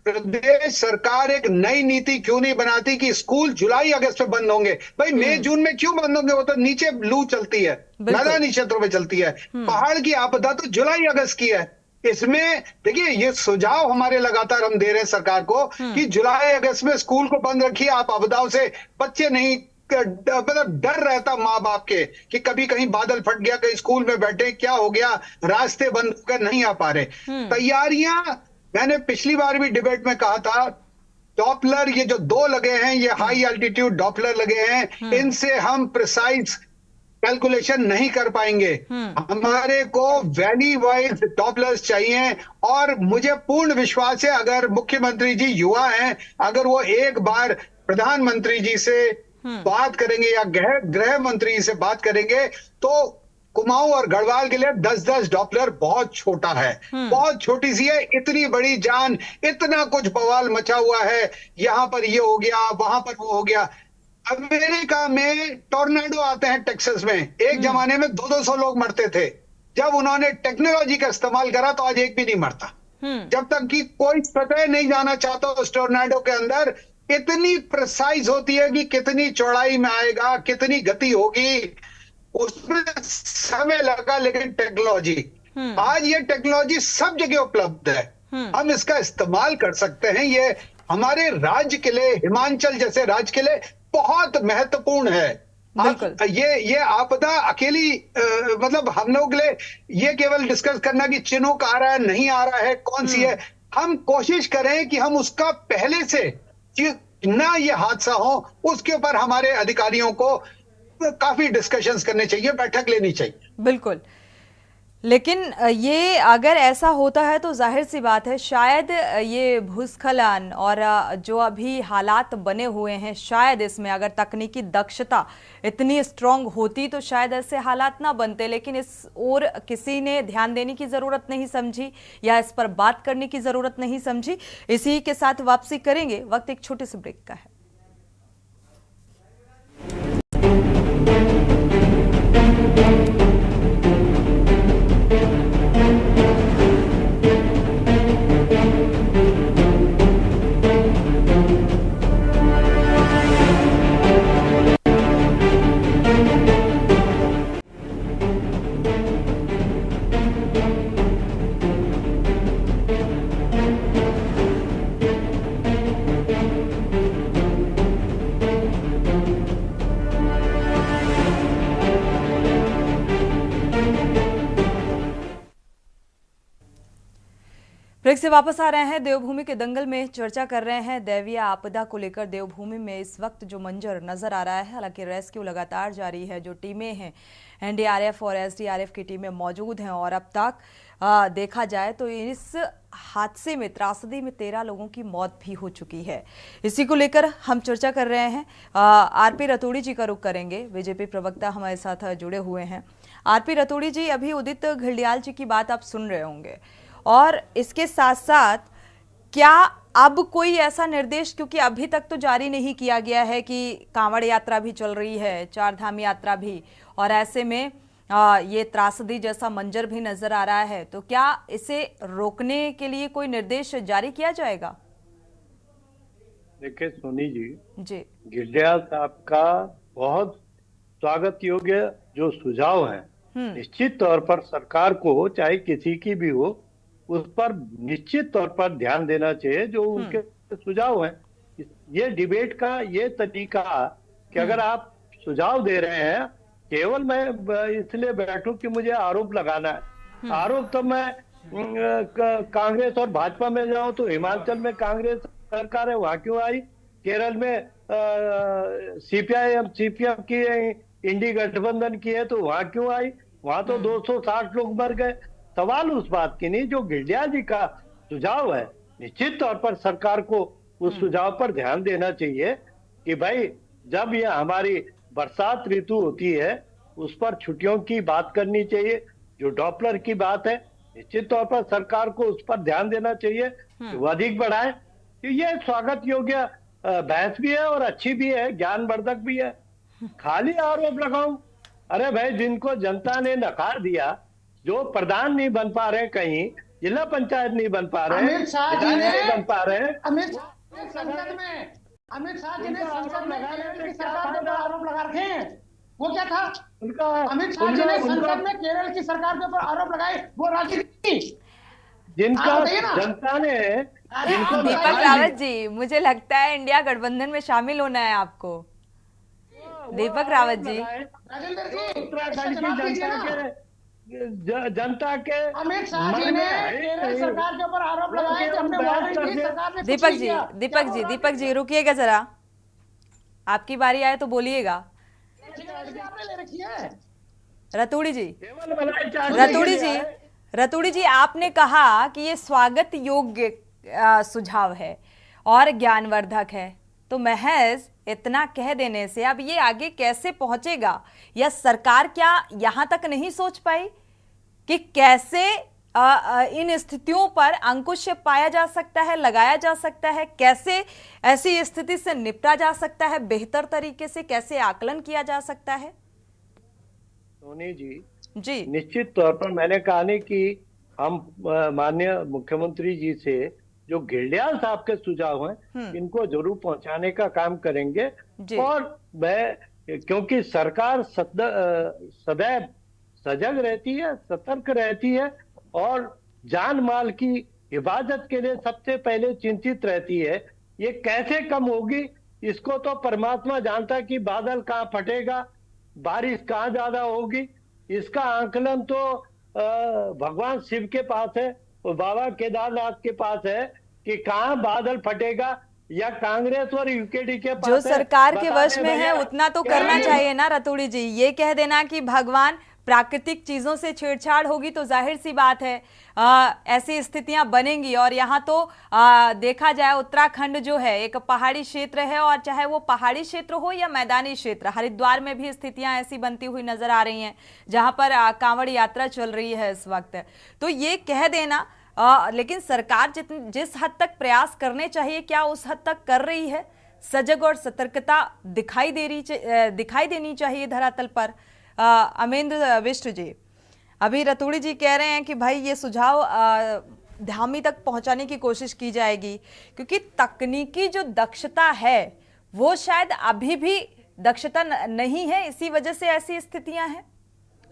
प्रदेश सरकार एक नई नीति क्यों नहीं बनाती कि स्कूल जुलाई अगस्त में बंद होंगे? भाई मई जून में क्यों बंद होंगे? वो तो नीचे लू चलती है, मैदानी क्षेत्रों में चलती है। पहाड़ की आपदा तो जुलाई अगस्त की है। इसमें देखिए ये सुझाव हमारे लगातार हम दे रहे हैं सरकार को कि जुलाई अगस्त में स्कूल को बंद रखिए, आप आपदाओं से बच्चे नहीं, मतलब डर रहता माँ बाप के कि कभी कहीं बादल फट गया, कहीं स्कूल में बैठे क्या हो गया, रास्ते बंद होकर नहीं आ पा रहे। तैयारियां मैंने पिछली बार भी डिबेट में कहा था, डॉपलर ये जो 2 लगे हैं, ये हाई एल्टीट्यूड डॉपलर लगे हैं, इनसे हम प्रिसाइज कैलकुलेशन नहीं कर पाएंगे। हमारे को वैली वाइज डॉपलर्स चाहिए, और मुझे पूर्ण विश्वास है अगर मुख्यमंत्री जी युवा हैं, अगर वो एक बार प्रधानमंत्री जी से बात करेंगे या गृह मंत्री से बात करेंगे तो कुमाऊं और गढ़वाल के लिए 10-10 डॉपलर बहुत छोटा है, बहुत छोटी सी है। इतनी बड़ी जान, इतना कुछ बवाल मचा हुआ है, यहां पर ये हो गया, वहां पर वो हो गया। अमेरिका में टोर्नेडो आते हैं टेक्सास में, एक जमाने में 200-200 लोग मरते थे, जब उन्होंने टेक्नोलॉजी का इस्तेमाल करा तो आज एक भी नहीं मरता। जब तक कि कोई सतह नहीं जाना चाहता उस टोर्नेडो के अंदर, इतनी प्रिसाइज होती है कि कितनी चौड़ाई में आएगा, कितनी गति होगी, उसमें समय लगा। लेकिन टेक्नोलॉजी, आज ये टेक्नोलॉजी सब जगह उपलब्ध है, हम इसका इस्तेमाल कर सकते हैं। ये हमारे राज्य के लिए, हिमाचल जैसे राज्य के लिए बहुत महत्वपूर्ण है। ये आपदा अकेली मतलब हम लोग के लिए ये केवल डिस्कस करना कि चिन्हों आ रहा है नहीं आ रहा है, कौन सी है, हम कोशिश करें कि हम उसका पहले से ना ये हादसा हो, उसके ऊपर हमारे अधिकारियों को काफी डिस्कशंस करने चाहिए, बैठक लेनी चाहिए। बिल्कुल, लेकिन ये अगर ऐसा होता है तो जाहिर सी बात है शायद ये भूस्खलन और जो अभी हालात बने हुए हैं, शायद इसमें अगर तकनीकी दक्षता इतनी स्ट्रांग होती तो शायद ऐसे हालात ना बनते। लेकिन इस ओर किसी ने ध्यान देने की ज़रूरत नहीं समझी या इस पर बात करने की ज़रूरत नहीं समझी। इसी के साथ वापसी करेंगे, वक्त एक छोटे से ब्रेक का है। ब्रेक से वापस आ रहे हैं। देवभूमि के दंगल में चर्चा कर रहे हैं। दैवीय आपदा को लेकर देवभूमि में इस वक्त जो मंजर नजर आ रहा है, हालांकि रेस्क्यू लगातार जारी है, जो टीमें हैं एनडीआरएफ और एसडीआरएफ की टीमें मौजूद हैं, और अब तक देखा जाए तो इस हादसे में, त्रासदी में 13 लोगों की मौत भी हो चुकी है। इसी को लेकर हम चर्चा कर रहे हैं। आरपी रतूड़ी जी का रुख करेंगे, बीजेपी प्रवक्ता हमारे साथ जुड़े हुए हैं। आरपी रतूड़ी जी, अभी उदित घिल्डियाल जी की बात आप सुन रहे होंगे, और इसके साथ साथ क्या अब कोई ऐसा निर्देश, क्योंकि अभी तक तो जारी नहीं किया गया है कि कांवड़ यात्रा भी चल रही है, चार धाम यात्रा भी, और ऐसे में ये त्रासदी जैसा मंजर भी नजर आ रहा है, तो क्या इसे रोकने के लिए कोई निर्देश जारी किया जाएगा? देखिए सोनी जी, घिल्डियाल साहब का बहुत स्वागत योग्य जो सुझाव है, निश्चित तौर पर सरकार को, चाहे किसी की भी हो, उस पर निश्चित तौर पर ध्यान देना चाहिए जो उनके सुझाव हैं। ये डिबेट का ये तरीका कि अगर आप सुझाव दे रहे हैं, केवल मैं इसलिए बैठूं कि मुझे आरोप लगाना है। आरोप तो मैं कांग्रेस और भाजपा में जाऊं तो हिमाचल में कांग्रेस सरकार है, वहां क्यों आई? केरल में सीपीआईएम सीपीएम की इंडी गठबंधन की है तो वहां क्यों आई? वहां तो 260 लोग मर गए। सवाल उस बात की नहीं, जो गिल्डिया जी का सुझाव है, निश्चित तौर पर सरकार को उस सुझाव पर ध्यान देना चाहिए कि भाई जब ये हमारी बरसात ऋतु होती है उस पर छुट्टियों की बात करनी चाहिए। जो डॉपलर की बात है, निश्चित तौर पर सरकार को उस पर ध्यान देना चाहिए कि वो अधिक बढ़ाए। तो ये स्वागत योग्य बहस भी है और अच्छी भी है, ज्ञानवर्धक भी है। खाली आरोप लगाऊं? अरे भाई, जिनको जनता ने नकार दिया, जो प्रधान नहीं बन पा रहे, कहीं जिला पंचायत नहीं बन पा रहे, अमित शाह जी ने बन पा रहे, अमित शाह जी ने संसद में केरल की सरकार के ऊपर आरोप लगा रखे हैं। वो क्या था? अमित शाह जी ने संसद में केरल की सरकार के ऊपर आरोप लगाए, वो राजनीति जिनका जनता ने दीपक रावत जी, मुझे लगता है इंडिया गठबंधन में शामिल होना है आपको। दीपक रावत जी, उत्तराखंड की जनता के अमित शाह जी ने केरल सरकार के ऊपर आरोप लगाए कि हमने वार्ड की सरकार ने दीपक जी रुकिएगा जरा, आपकी बारी आए तो बोलिएगा। रतूड़ी जी, आपने कहा कि ये स्वागत योग्य सुझाव है और ज्ञानवर्धक है, तो महज इतना कह देने से अब ये आगे कैसे पहुंचेगा? या सरकार क्या यहां तक नहीं सोच पाई कि कैसे इन स्थितियों पर अंकुश पाया जा सकता है, लगाया जा सकता है, कैसे ऐसी स्थिति से निपटा जा सकता है, बेहतर तरीके से कैसे आकलन किया जा सकता है? सोनी जी, निश्चित तौर पर मैंने कहा नहीं कि हम माननीय मुख्यमंत्री जी से जो गिल्डियाल साहब के सुझाव हैं इनको जरूर पहुंचाने का काम करेंगे। और मैं, क्योंकि सरकार सदैव सजग रहती है, सतर्क रहती है और जान माल की हिफाजत के लिए सबसे पहले चिंतित रहती है। ये कैसे कम होगी इसको तो परमात्मा जानता है कि बादल कहाँ फटेगा, बारिश कहाँ ज्यादा होगी। इसका आंकलन तो भगवान शिव के पास है और बाबा केदारनाथ के पास है कि कहाँ बादल फटेगा, या कांग्रेस और यूकेडी के पास जो सरकार के वश में है उतना तो करना चाहिए ना रतूड़ी जी। ये कह देना कि भगवान प्राकृतिक चीजों से छेड़छाड़ होगी तो जाहिर सी बात है ऐसी स्थितियां बनेंगी। और यहाँ तो देखा जाए उत्तराखंड जो है एक पहाड़ी क्षेत्र है, और चाहे वो पहाड़ी क्षेत्र हो या मैदानी क्षेत्र, हरिद्वार में भी स्थितियां ऐसी बनती हुई नजर आ रही हैं जहां पर कांवड़ यात्रा चल रही है इस वक्त। तो ये कह देना लेकिन सरकार जिस हद तक प्रयास करने चाहिए क्या उस हद तक कर रही है? सजग और सतर्कता दिखाई देनी चाहिए धरातल पर। अमेंद्र बिष्ट जी, अभी रतूड़ी जी कह रहे हैं कि भाई ये सुझाव धामी तक पहुंचाने की कोशिश की जाएगी, क्योंकि तकनीकी जो दक्षता है वो शायद अभी भी दक्षता नहीं है, इसी वजह से ऐसी स्थितियां हैं।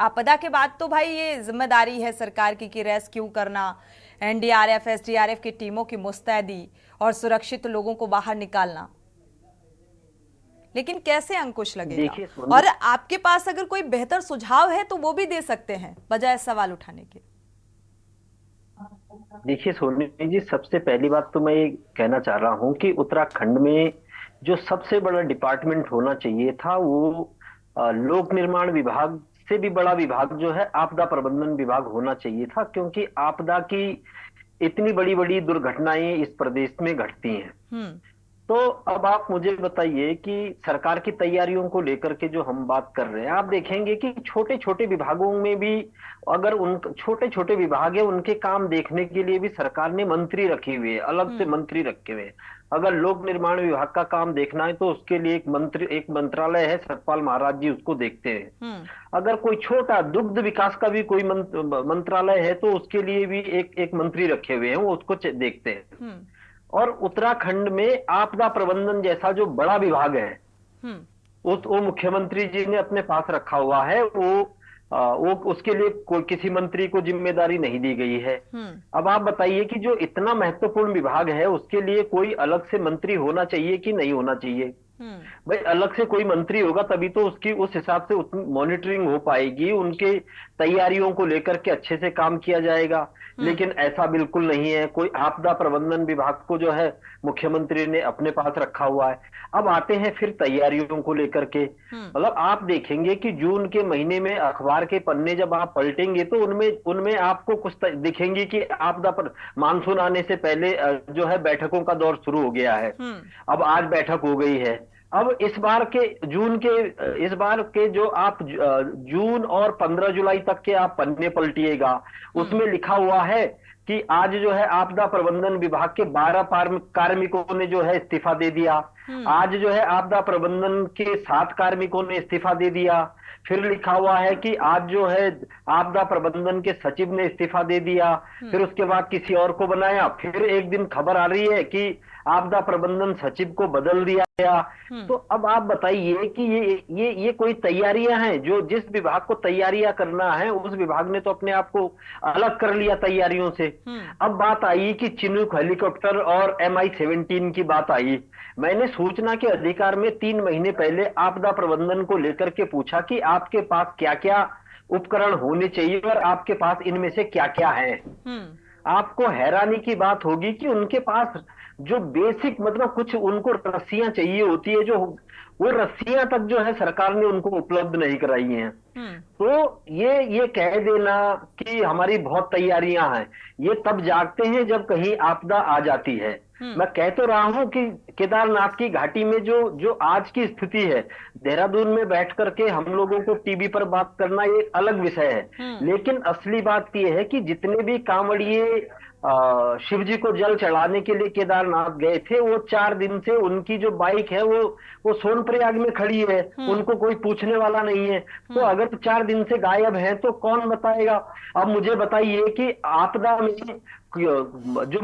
आपदा के बाद तो भाई ये जिम्मेदारी है सरकार की कि रेस्क्यू करना, एनडीआरएफ एसडीआरएफ की टीमों की मुस्तैदी और सुरक्षित लोगों को बाहर निकालना, लेकिन कैसे अंकुश लगेगा? और आपके पास अगर कोई बेहतर सुझाव है तो वो भी दे सकते हैं बजाय सवाल उठाने के। देखिए सोनी जी, सबसे पहली बात तो मैं ये कहना चाह रहा हूं कि उत्तराखंड में जो सबसे बड़ा डिपार्टमेंट होना चाहिए था वो लोक निर्माण विभाग से भी बड़ा विभाग जो है आपदा प्रबंधन विभाग होना चाहिए था, क्योंकि आपदा की इतनी बड़ी बड़ी दुर्घटनाएं इस प्रदेश में घटती हैं। तो अब आप मुझे बताइए कि सरकार की तैयारियों को लेकर के जो हम बात कर रहे हैं, आप देखेंगे कि छोटे छोटे विभागों में भी अगर उन छोटे छोटे विभाग है उनके काम देखने के लिए भी सरकार ने मंत्री रखे हुए हैं, अलग से मंत्री रखे हुए हैं। अगर लोक निर्माण विभाग का काम देखना है तो उसके लिए एक मंत्रालय है, सतपाल महाराज जी उसको देखते हैं। अगर कोई छोटा दुग्ध विकास का भी कोई मंत्रालय है तो उसके लिए भी एक मंत्री रखे हुए हैं, वो उसको देखते हैं। और उत्तराखंड में आपदा प्रबंधन जैसा जो बड़ा विभाग है वो मुख्यमंत्री जी ने अपने पास रखा हुआ है। वो वो उसके लिए कोई किसी मंत्री को जिम्मेदारी नहीं दी गई है। अब आप बताइए कि जो इतना महत्वपूर्ण विभाग है उसके लिए कोई अलग से मंत्री होना चाहिए कि नहीं होना चाहिए? भाई अलग से कोई मंत्री होगा तभी तो उसकी उस हिसाब से मॉनिटरिंग हो पाएगी, उनके तैयारियों को लेकर के अच्छे से काम किया जाएगा। लेकिन ऐसा बिल्कुल नहीं है। कोई आपदा प्रबंधन विभाग को जो है मुख्यमंत्री ने अपने पास रखा हुआ है। अब आते हैं फिर तैयारियों को लेकर के, मतलब आप देखेंगे कि जून के महीने में अखबार के पन्ने जब आप पलटेंगे तो उनमें आपको कुछ दिखेंगी कि आपदा पर मानसून आने से पहले जो है बैठकों का दौर शुरू हो गया है। अब आज बैठक हो गई है। अब इस बार के जो आप जून और 15 जुलाई तक के आप पन्ने पलटिएगा, उसमें लिखा हुआ है कि आज जो है आपदा प्रबंधन विभाग के 12 कार्मिकों ने जो है इस्तीफा दे दिया। आज जो है आपदा प्रबंधन के 7 कार्मिकों ने इस्तीफा दे दिया। फिर लिखा हुआ है कि आज जो है आपदा प्रबंधन के सचिव ने इस्तीफा दे दिया। फिर उसके बाद किसी और को बनाया। फिर एक दिन खबर आ रही है कि आपदा प्रबंधन सचिव को बदल दिया गया। तो अब आप बताइए कि ये कोई तैयारियां हैं? जो जिस विभाग को तैयारियां करना है उस विभाग ने तो अपने आप को अलग कर लिया तैयारियों से। अब बात आई कि चिनूक हेलीकॉप्टर और MI-17 की बात आई। मैंने सूचना के अधिकार में 3 महीने पहले आपदा प्रबंधन को लेकर के पूछा कि आपके पास क्या क्या उपकरण होने चाहिए और आपके पास इनमें से क्या क्या है। आपको हैरानी की बात होगी कि उनके पास जो बेसिक मतलब कुछ उनको रस्सियां चाहिए होती है, जो वो रस्सियां तक जो है सरकार ने उनको उपलब्ध नहीं कराई हैं। तो ये कह देना कि हमारी बहुत तैयारियां हैं, ये तब जागते हैं जब कहीं आपदा आ जाती है। मैं कह तो रहा हूं कि केदारनाथ की घाटी में जो आज की स्थिति है, देहरादून में बैठ करके हम लोगों को टीवी पर बात करना ये अलग विषय है। लेकिन असली बात यह है कि जितने भी कांवड़िए शिव जी को जल चढ़ाने के लिए केदारनाथ गए थे, वो 4 दिन से उनकी जो बाइक है वो सोनप्रयाग में खड़ी है, उनको कोई पूछने वाला नहीं है। तो अगर 4 दिन से गायब है तो कौन बताएगा? अब मुझे बताइए कि आपदा में जो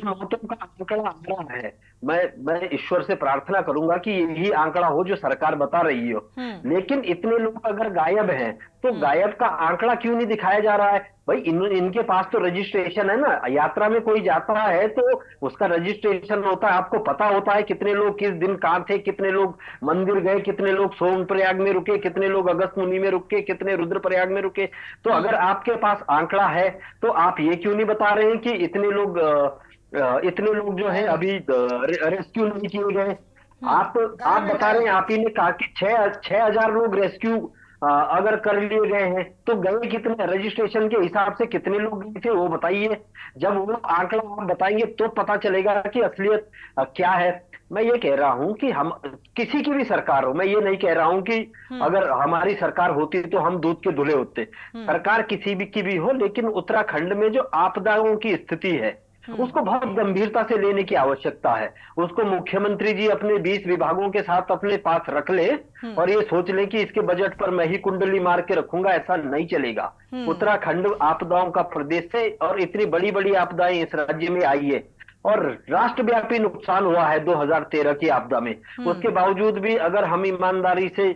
मौतों का आंकड़ा आ रहा है, मैं ईश्वर से प्रार्थना करूंगा कि यही आंकड़ा हो जो सरकार बता रही हो। लेकिन इतने लोग अगर गायब हैं तो गायब का आंकड़ा क्यों नहीं दिखाया जा रहा है? भाई इनके पास तो रजिस्ट्रेशन है ना। यात्रा में कोई जाता है तो उसका रजिस्ट्रेशन होता है, आपको पता होता है कितने लोग किस दिन कहां थे, कितने लोग मंदिर गए, कितने लोग सोनप्रयाग में रुके, कितने लोग अगस्त मुनि में रुके, कितने रुद्रप्रयाग में रुके। तो अगर आपके पास आंकड़ा है तो आप ये क्यों नहीं बता रहे हैं कि इतने लोग जो है अभी रेस्क्यू नहीं किए गए? आप बता रहे हैं, आप ही ने कहा कि 6,000 लोग रेस्क्यू अगर कर लिए गए हैं तो गए कितने? रजिस्ट्रेशन के हिसाब से कितने लोग गए थे वो बताइए। जब वो आंकड़ा आप बताएंगे तो पता चलेगा कि असलियत क्या है। मैं ये कह रहा हूं कि हम किसी की भी सरकार हो, मैं ये नहीं कह रहा हूं कि अगर हमारी सरकार होती तो हम दूध के धुले होते। सरकार किसी भी की भी हो, लेकिन उत्तराखंड में जो आपदाओं की स्थिति है उसको बहुत गंभीरता से लेने की आवश्यकता है। उसको मुख्यमंत्री जी अपने 20 विभागों के साथ अपने पास रख ले और ये सोच ले कि इसके बजट पर मैं ही कुंडली मार के रखूंगा, ऐसा नहीं चलेगा। उत्तराखंड आपदाओं का प्रदेश है और इतनी बड़ी बड़ी आपदाएं इस राज्य में आई है और राष्ट्रव्यापी नुकसान हुआ है 2013 की आपदा में। उसके बावजूद भी अगर हम ईमानदारी से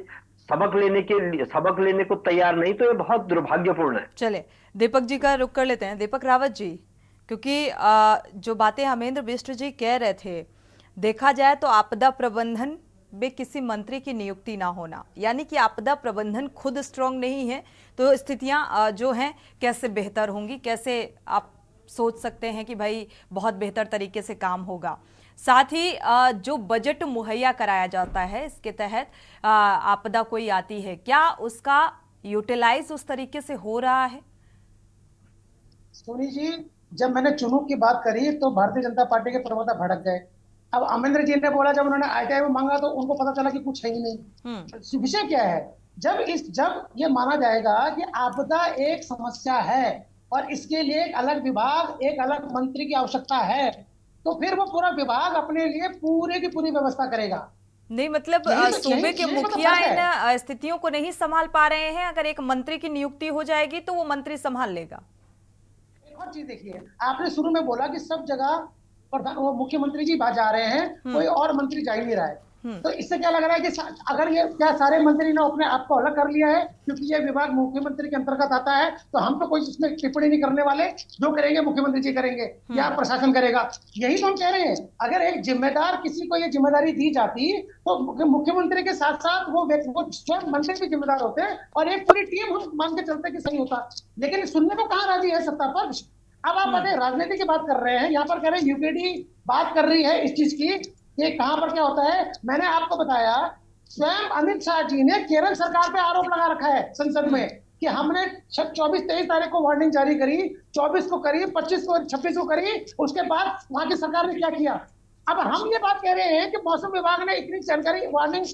सबक लेने को तैयार नहीं तो ये बहुत दुर्भाग्यपूर्ण है। चले दीपक जी का रुख कर लेते हैं। दीपक रावत जी, क्योंकि जो बातें हमेंद्र बिष्ट जी कह रहे थे, देखा जाए तो आपदा प्रबंधन में किसी मंत्री की नियुक्ति ना होना, यानी कि आपदा प्रबंधन खुद स्ट्रांग नहीं है तो स्थितियां जो हैं कैसे बेहतर होंगी, कैसे आप सोच सकते हैं कि भाई बहुत बेहतर तरीके से काम होगा। साथ ही जो बजट मुहैया कराया जाता है इसके तहत आपदा कोई आती है, क्या उसका यूटिलाइज उस तरीके से हो रहा है? सोनी जी, जब मैंने चुनाव की बात करी तो भारतीय जनता पार्टी के प्रवक्ता भड़क गए। अब अमरिंदर जी ने बोला जब उन्होंने ITI में मांगा तो उनको पता चला कि कुछ है ही नहीं। विषय क्या है? जब ये माना जाएगा कि आपदा एक समस्या है और इसके लिए एक अलग विभाग, एक अलग मंत्री की आवश्यकता है, तो फिर वो पूरा विभाग अपने लिए पूरे की पूरी व्यवस्था करेगा। नहीं मतलब सूबे के मुखिया इन स्थितियों को नहीं संभाल पा रहे हैं। अगर एक मंत्री की नियुक्ति हो जाएगी तो वो मंत्री संभाल लेगा। और चीज देखिए, आपने शुरू में बोला कि सब जगह वो मुख्यमंत्री जी जा रहे हैं, कोई और मंत्री जा ही नहीं रहा है। तो इससे क्या लग रहा है कि अगर ये क्या सारे मंत्री ने अपने आप को अलग कर लिया है क्योंकि ये विभाग मुख्यमंत्री के अंतर्गत आता है, तो हम तो कोई इसमें टिप्पणी नहीं करने वाले, जो करेंगे मुख्यमंत्री जी करेंगे या प्रशासन करेगा। यही तो हम कह रहे हैं, अगर एक जिम्मेदार किसी को ये जिम्मेदारी दी जाती तो मुख्यमंत्री के साथ साथ वो स्वयं मंत्री भी जिम्मेदार होते और एक पूरी टीम हम मान के चलते कि सही होता, लेकिन सुनने को कहाँ राजी है सत्ता पक्ष। अब आप बताइए, राजनीति की बात कर रहे हैं, यहाँ पर कह रहे हैं यूकेडी बात कर रही है इस चीज की, ये कहां पर क्या होता है। मैंने आपको बताया, स्वयं अमित शाह जी ने केरल सरकार पे आरोप लगा रखा है संसद में कि हमने 24-23 तारीख को वार्निंग जारी करी, 24 को करी, 25 को 26 को करी, उसके बाद वहां की सरकार ने क्या किया। अब हम ये बात कह रहे हैं कि मौसम विभाग ने इतनी जानकारी वार्निंग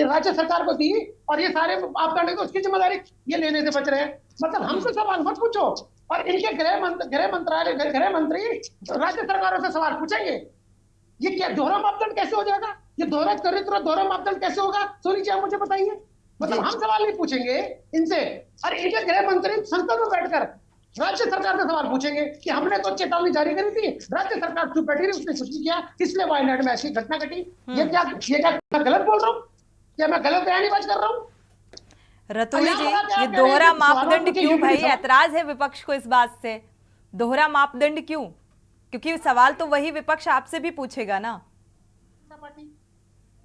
राज्य सरकार को दी और ये सारे आपदा को उसकी जिम्मेदारी ये लेने से बच रहे हैं। मतलब हमसे सवाल मत पूछो और इनके गृह मंत्री राज्य सरकारों से सवाल पूछेंगे। ये क्या दोहरा मापदंड कैसे हो जाएगा, ये दोहरा चरित्र दोहरा मापदंड कैसे होगा, सोनी जी आप मुझे बताइए। मतलब हम सवाल नहीं पूछेंगे इनसे और इनके गृह मंत्री संसद में बैठकर राज्य सरकार से सवाल पूछेंगे कि हमने तो चेतावनी जारी करी थी, राज्य सरकार चुप बैठी रही, उसने कुछ नहीं किया, इसलिए वायनाड में ऐसी घटना घटी। ये क्या मैं गलत बोल रहा हूँ, क्या मैं गलत बयानीबाज कर रहा हूँ? रतुड़ी जी, ये दोहरा मापदंड क्यों भाई? ऐतराज है विपक्ष को इस बात से, दोहरा मापदंड क्यों? क्योंकि सवाल तो वही विपक्ष आपसे भी पूछेगा ना।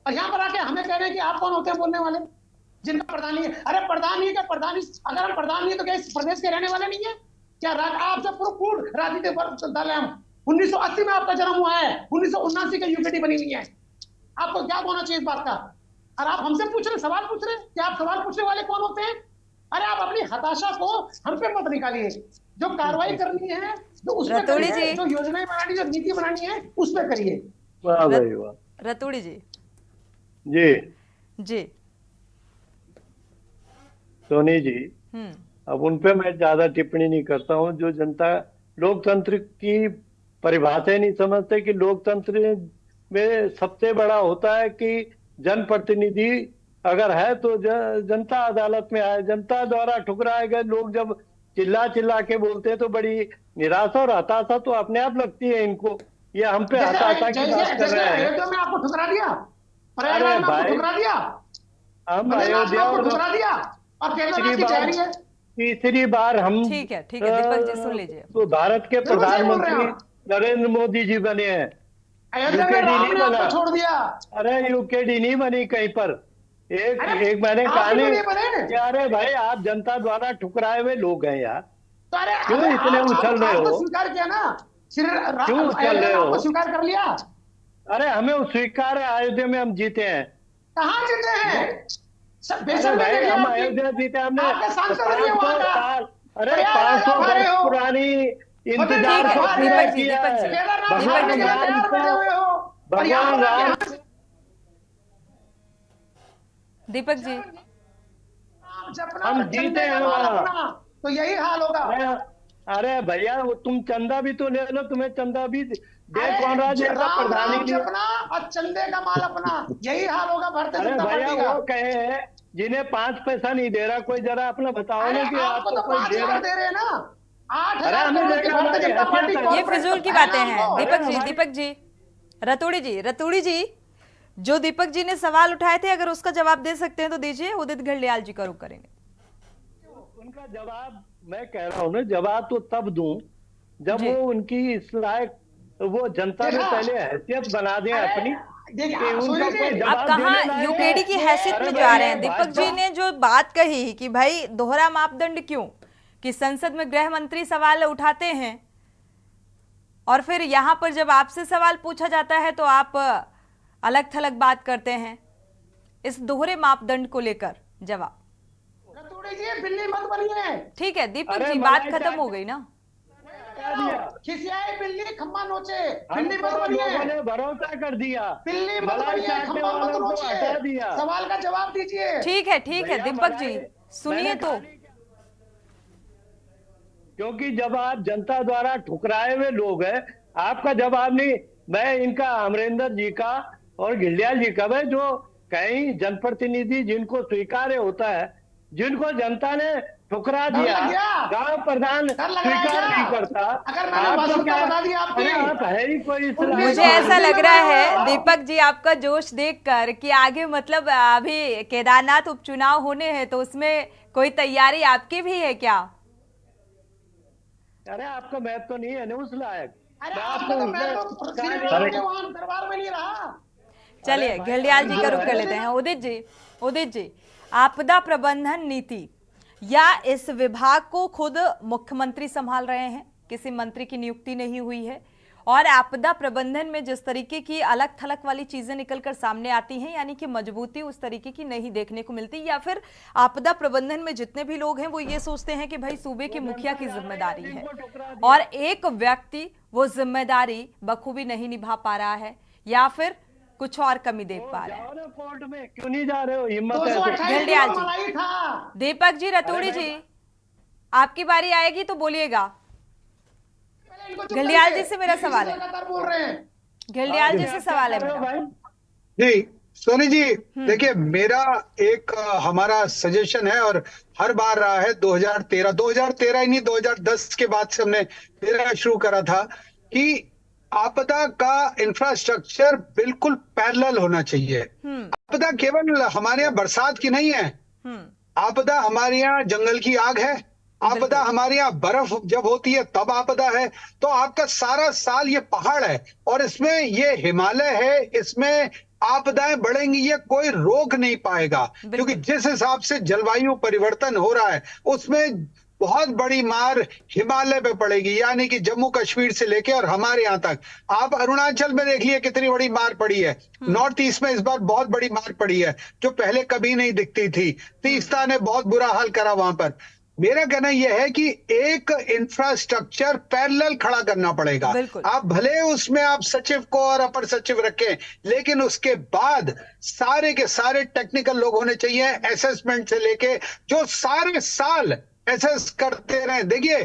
और यहाँ पर आके हमें कह रहे हैं कि आप कौन होते हैं बोलने वाले, जिनका प्रधानी है। अरे प्रधानी का प्रधानी, अगर हम प्रधान नहीं तो क्या इस प्रदेश के रहने वाले नहीं है क्या? आपसे पूर्ण राजनीति पर डाले हम। 1980 में आपका जन्म हुआ है, 1979 की यूकेडी बनी हुई है, आपको क्या होना चाहिए इस बात का? और आप हमसे पूछ रहे, सवाल पूछ रहे कि आप सवाल पूछने वाले कौन होते हैं? अरे आप अपनी हताशा को हम पे मत निकालिए, जो कार्रवाई करनी है तो उसमें करिए, जो योजनाएं बनानी, जो नीति बनानी है उसमें करिए। वाह भाई वाह। रतुड़ी जी जी सोनी जी, अब उन पे मैं ज्यादा टिप्पणी नहीं करता हूँ। जो जनता लोकतंत्र की परिभाषा ही नहीं समझते कि लोकतंत्र में सबसे बड़ा होता है कि जनप्रतिनिधि अगर है तो जनता अदालत में आए, जनता द्वारा ठुकराए गए लोग जब चिल्ला के बोलते हैं तो बड़ी निराशा और हताशा तो अपने आप लगती है इनको। ये हम पे हताशा की बात कर रहे हैं। अयोध्या में आपको ठुकरा दिया, अरे भाई ठुकरा दिया, हम अयोध्या ठुकरा दिया और तीसरी बार हम ठीक है दीपक जी सुन लीजिए, तो भारत के प्रधानमंत्री नरेंद्र मोदी जी बने हैं, यूकेडी नहीं बना, छोड़ दिया। अरे यूकेडी नहीं बनी कहीं पर। एक मैंने कहा नहीं, अरे भाई आप जनता द्वारा ठुकराए हुए लोग हैं यार, क्यों इतने उछल रहे हो? स्वीकार किया ना, क्यों उछल रहे हो? स्वीकार कर लिया। अरे हमें स्वीकार है, अयोध्या में हम जीते हैं। कहाँ जीते हैं? अरे भाई हम अयोध्या जीते, हमने 500 साल, अरे 500 वर्ष पुरानी इंतजार को पूरा किया है। भगवान राम दीपक जी हम जीते हैं वहाँ, तो यही हाल होगा। अरे भैया तुम चंदा भी तो ले लो, तुम्हें चंदा भी दे कौन रहा है? प्रधानी और चंदे का माल अपना, यही हाल होगा भारतीय जनता पार्टी का। भैया वो कहे हैं जिन्हें 5 पैसा नहीं दे रहा, कोई जरा अपना बताओ ना कि आपको कोई दे रहा है ना। 8,000 ये फिजूल की बातें हैं। दीपक जी रतुड़ी जी जो दीपक जी ने सवाल उठाए थे, अगर उसका जवाब दे सकते हैं तो दीजिए, उदित घड़ियाल जी का रुख करेंगे। उनका जवाब मैं कह रहा हूँ ना, जवाब तो तब दूं जब वो उनकी इस लायक वो जनता में पहले हैसियत बना दें अपनी। अब कहाँ यूकेडी की हैसियत में जा रहे हैं? दीपक जी ने जो बात कही कि भाई दोहरा मापदंड क्यों, कि संसद में गृह मंत्री सवाल उठाते हैं और फिर यहाँ पर जब आपसे सवाल पूछा जाता है तो आप अलग थलग बात करते हैं। इस दोहरे मापदंड को लेकर जवाब। बिल्ली मत बनिए। ठीक है दीपक जी, बात खत्म हो गई ना। खिसियाए बिल्ली खम्मा नोचे, बिल्ली मत बनिए। लोगों ने भरोसा कर दिया, बिल्ली मत बनिए, खम्मा मत नोचिए, सवाल का जवाब दीजिए। ठीक है दीपक जी सुनिए तो, क्योंकि जब आप जनता द्वारा ठुकराए हुए लोग हैं, आपका जवाब नहीं। मैं इनका अमरिंदर जी का और घिल्डियाल जी का, जो कई जनप्रतिनिधि जिनको स्वीकार्य होता है, जिनको जनता ने ठुकरा दिया, गांव प्रधान स्वीकार नहीं करता। अगर मैंने वास्तविकता बता दी आपकी, आप है ही कोई मुझे ऐसा लग रहा है दीपक जी आपका जोश देखकर कि आगे मतलब अभी केदारनाथ उपचुनाव होने हैं तो उसमें कोई तैयारी आपकी भी है क्या? अरे आपका मैथ तो नहीं है ना उस लायक। दरबार में नहीं रहा। चलिए घेल्डियाल जी का रुख कर लेते हैं। उदित जी, आपदा प्रबंधन नीति या इस विभाग को खुद मुख्यमंत्री संभाल रहे हैं, किसी मंत्री की नियुक्ति नहीं हुई है, और आपदा प्रबंधन में जिस तरीके की अलग थलग वाली चीजें निकलकर सामने आती हैं, यानी कि मजबूती उस तरीके की नहीं देखने को मिलती, या फिर आपदा प्रबंधन में जितने भी लोग हैं वो ये सोचते हैं कि भाई सूबे की मुखिया की जिम्मेदारी है और एक व्यक्ति वो जिम्मेदारी बखूबी नहीं निभा पा रहा है या फिर कुछ और कमी देख पा रहे हैं। कोर्ट में क्यों नहीं जा रहे हो? हिम्मत है घेल्डियाल जी, दीपक जी, रतूड़ी जी, आपकी बारी आएगी तो बोलिएगा। घेल्डियाल जी से मेरा सवाल है, घेल्डियाल जी से सवाल है मेरा। जी सोनी जी, देखिए मेरा एक हमारा सजेशन है और हर बार रहा है 2013 ही नहीं 2010 के बाद से हमने मेरा शुरू करा था कि आपदा का इंफ्रास्ट्रक्चर बिल्कुल पैरेलल होना चाहिए। आपदा केवल हमारे यहाँ बरसात की नहीं है, आपदा हमारे यहाँ जंगल की आग है, आपदा हमारे यहाँ बर्फ जब होती है तब आपदा है। तो आपका सारा साल ये पहाड़ है और इसमें ये हिमालय है, इसमें आपदाएं बढ़ेंगी, ये कोई रोक नहीं पाएगा, क्योंकि जिस हिसाब से जलवायु परिवर्तन हो रहा है उसमें बहुत बड़ी मार हिमालय पे पड़ेगी, यानी कि जम्मू कश्मीर से लेके और हमारे यहाँ तक। आप अरुणाचल में देख लिए कितनी बड़ी मार पड़ी है, नॉर्थ ईस्ट में इस बार बहुत बड़ी मार पड़ी है जो पहले कभी नहीं दिखती थी। तीस्ता ने बहुत बुरा हाल करा वहां पर। मेरा कहना यह है कि एक इंफ्रास्ट्रक्चर पैरेलल खड़ा करना पड़ेगा। आप भले उसमें आप सचिव को और अपर सचिव रखें, लेकिन उसके बाद सारे के सारे टेक्निकल लोग होने चाहिए, असेसमेंट से लेके जो सारे साल एसेस करते रहे। देखिए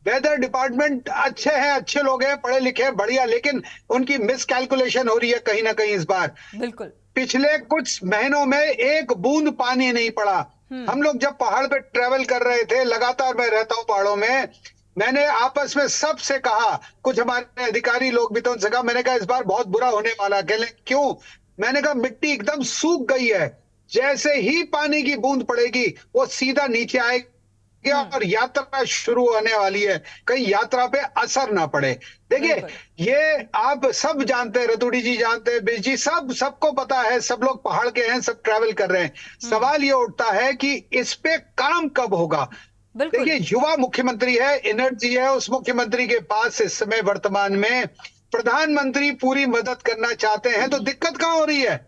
वेदर डिपार्टमेंट अच्छे हैं, अच्छे लोग हैं, पढ़े लिखे हैं, बढ़िया, लेकिन उनकी मिस कैलकुलेशन हो रही है कहीं ना कहीं इस बार। बिल्कुल पिछले कुछ महीनों में एक बूंद पानी नहीं पड़ा। हम लोग जब पहाड़ पे ट्रेवल कर रहे थे, लगातार मैं रहता हूं पहाड़ों में, मैंने आपस में सबसे कहा, कुछ हमारे अधिकारी लोग भी तो उनसे कहा, मैंने कहा इस बार बहुत बुरा होने वाला। कहले क्यों? मैंने कहा मिट्टी एकदम सूख गई है, जैसे ही पानी की बूंद पड़ेगी वो सीधा नीचे आएगी और यात्रा शुरू होने वाली है, कहीं यात्रा पे असर ना पड़े। देखिए ये आप सब जानते हैं, रतूड़ी जी जानते हैं, बिज जी, सबको पता है, सब लोग पहाड़ के हैं, सब ट्रैवल कर रहे हैं। सवाल ये उठता है कि इस पे काम कब होगा। देखिए युवा मुख्यमंत्री है, एनर्जी है उस मुख्यमंत्री के पास इस समय वर्तमान में, प्रधानमंत्री पूरी मदद करना चाहते हैं, तो दिक्कत कहां हो रही है?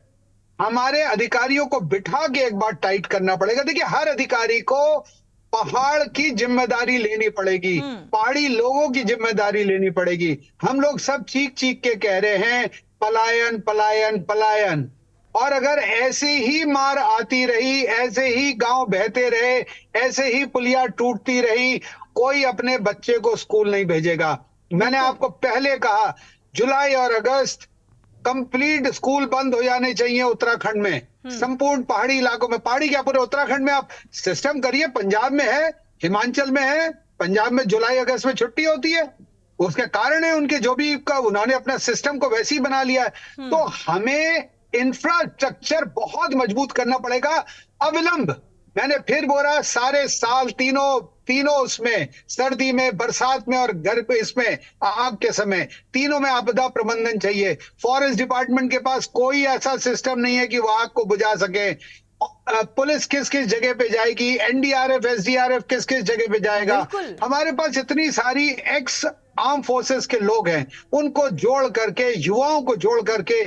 हमारे अधिकारियों को बिठा के एक बार टाइट करना पड़ेगा। देखिए हर अधिकारी को पहाड़ की जिम्मेदारी लेनी पड़ेगी, पहाड़ी लोगों की जिम्मेदारी लेनी पड़ेगी। हम लोग सब चीख चीख के कह रहे हैं पलायन पलायन पलायन, और अगर ऐसे ही मार आती रही, ऐसे ही गांव बहते रहे, ऐसे ही पुलिया टूटती रही, कोई अपने बच्चे को स्कूल नहीं भेजेगा। मैंने आपको पहले कहा जुलाई और अगस्त कंप्लीट स्कूल बंद हो जाने चाहिए उत्तराखंड में, संपूर्ण पहाड़ी इलाकों में। पहाड़ी क्या, पूरे उत्तराखंड में आप सिस्टम करिए। पंजाब में है, हिमाचल में है, पंजाब में जुलाई अगस्त में छुट्टी होती है, उसके कारण है उनके जो भी उन्होंने अपना सिस्टम को वैसे ही बना लिया है। तो हमें इंफ्रास्ट्रक्चर बहुत मजबूत करना पड़ेगा अविलंब। मैंने फिर बोला सारे साल तीनों उसमें, सर्दी में, बरसात में और गर्म इसमें, आग के समय, तीनों में आपदा प्रबंधन चाहिए। फॉरेस्ट डिपार्टमेंट के पास कोई ऐसा सिस्टम नहीं है कि वो आग को बुझा सके। पुलिस किस किस जगह पे जाएगी, एनडीआरएफ एसडीआरएफ किस किस जगह पे जाएगा। हमारे पास इतनी सारी एक्स आर्म फोर्सेस के लोग हैं, उनको जोड़ करके, युवाओं को जोड़ करके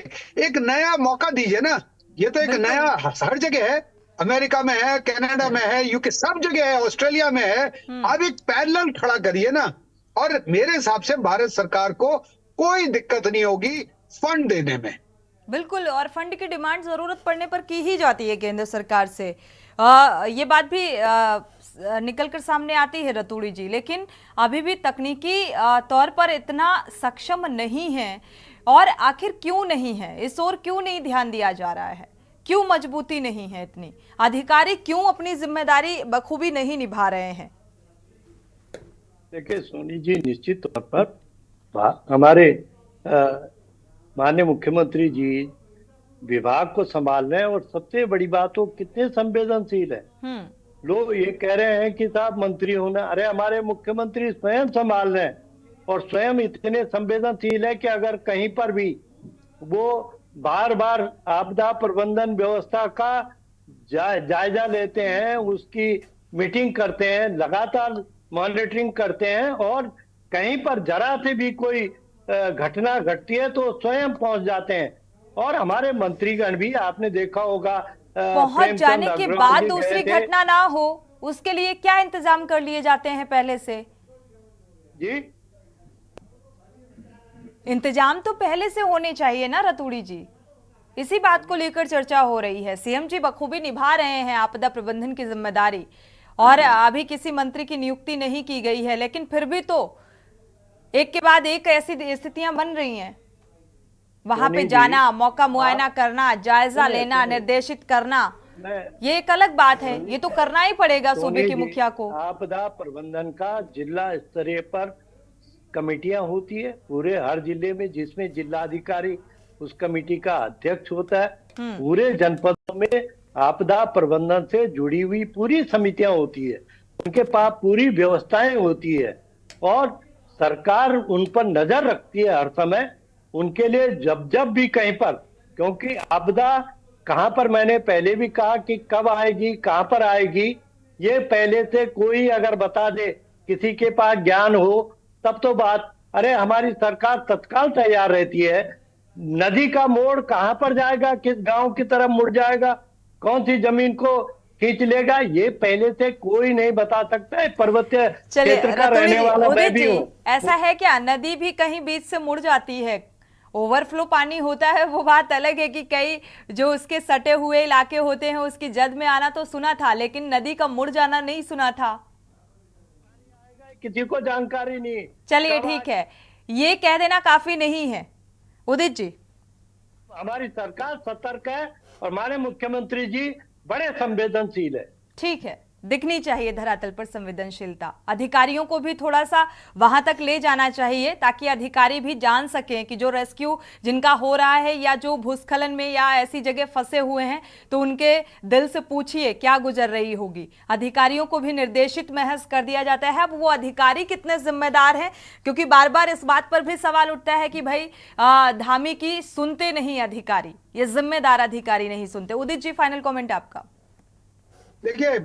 एक नया मौका दीजिए ना। ये तो एक नया हर जगह है, अमेरिका में है, कनाडा में है, यूके, सब जगह है, ऑस्ट्रेलिया में है। अब एक पैरेलल खड़ा करिए ना, और मेरे हिसाब से भारत सरकार को कोई दिक्कत नहीं होगी फंड देने में। बिल्कुल, और फंड की डिमांड जरूरत पड़ने पर की ही जाती है केंद्र सरकार से। ये बात भी निकल कर सामने आती है रतूड़ी जी, लेकिन अभी भी तकनीकी तौर पर इतना सक्षम नहीं है। और आखिर क्यों नहीं है, इस ओर क्यों नहीं ध्यान दिया जा रहा है? क्यों मजबूती नहीं है इतनी? अधिकारी क्यों अपनी जिम्मेदारी बखूबी नहीं निभा रहे हैं? देखिए सोनी जी, निश्चित तौर पर हमारे माननीय मुख्यमंत्री जी विभाग को संभाल रहे हैं, और सबसे बड़ी बात वो कितने संवेदनशील है। लोग ये कह रहे हैं कि साहब मंत्री होना, अरे हमारे मुख्यमंत्री स्वयं संभाल रहे हैं और स्वयं इतने संवेदनशील है कि अगर कहीं पर भी वो बार बार आपदा प्रबंधन व्यवस्था का जायजा लेते हैं, उसकी मीटिंग करते हैं, लगातार मॉनिटरिंग करते हैं, और कहीं पर जरा से भी कोई घटना घटती है तो स्वयं पहुंच जाते हैं। और हमारे मंत्रीगण भी आपने देखा होगा, पहुंच जाने के बाद दूसरी घटना ना हो उसके लिए क्या इंतजाम कर लिए जाते हैं पहले से? जी, इंतजाम तो पहले से होने चाहिए ना रतूड़ी जी। इसी बात को लेकर चर्चा हो रही है। सीएम जी बखूबी निभा रहे हैं आपदा प्रबंधन की जिम्मेदारी, और अभी किसी मंत्री की नियुक्ति नहीं की गई है, लेकिन फिर भी तो एक के बाद एक ऐसी स्थितियां बन रही हैं। वहां पे जाना, मौका मुआयना करना, जायजा लेना, निर्देशित करना, ये एक अलग बात है। ये तो करना ही पड़ेगा सूबे के मुखिया को। आपदा प्रबंधन का जिला स्तरीय पर कमेटियां होती है पूरे हर जिले में, जिसमें जिलाधिकारी उस कमेटी का अध्यक्ष होता है। पूरे जनपदों में आपदा प्रबंधन से जुड़ी हुई पूरी समितियां होती है, उनके पास पूरी व्यवस्थाएं होती है, और सरकार उन पर नजर रखती है हर समय, उनके लिए जब भी कहीं पर, क्योंकि आपदा कहां पर, मैंने पहले भी कहा कि कब आएगी, कहां पर आएगी, ये पहले से कोई अगर बता दे, किसी के पास ज्ञान हो तब तो बात। अरे हमारी सरकार तत्काल तैयार रहती है। नदी का मोड़ कहां पर जाएगा, किस गांव की तरफ मुड़ जाएगा, कौन सी जमीन को खींच लेगा, ये पहले से कोई नहीं बता सकता है। पर्वतीय क्षेत्र का रहने वाला मैं भी हूं। ऐसा है क्या, नदी भी कहीं बीच से मुड़ जाती है? ओवरफ्लो पानी होता है वो बात अलग है कि कई जो उसके सटे हुए इलाके होते हैं उसकी जद में आना तो सुना था, लेकिन नदी का मुड़ जाना नहीं सुना था। किसी को जानकारी नहीं। चलिए ठीक है, ये कह देना काफी नहीं है। उदित जी, हमारी सरकार सतर्क है और हमारे मुख्यमंत्री जी बड़े संवेदनशील है। ठीक है, दिखनी चाहिए धरातल पर संवेदनशीलता। अधिकारियों को भी थोड़ा सा वहां तक ले जाना चाहिए ताकि अधिकारी भी जान सकें कि जो रेस्क्यू जिनका हो रहा है या जो भूस्खलन में या ऐसी जगह फंसे हुए हैं तो उनके दिल से पूछिए क्या गुजर रही होगी। अधिकारियों को भी निर्देशित महज कर दिया जाता है। अब वो अधिकारी कितने जिम्मेदार हैं, क्योंकि बार बार इस बात पर भी सवाल उठता है कि भाई धामी की सुनते नहीं अधिकारी, ये जिम्मेदार अधिकारी नहीं सुनते। उदित जी, फाइनल कॉमेंट आपका। देखिए,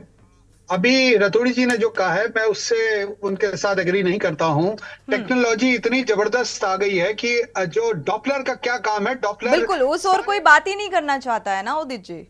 अभी रतूड़ी जी ने जो कहा है मैं उससे उनके साथ एग्री नहीं करता हूं। टेक्नोलॉजी इतनी जबरदस्त आ गई है कि जो डॉपलर का क्या काम है, डॉपलर बिल्कुल उस और कोई बात ही नहीं करना चाहता है ना उदित जी।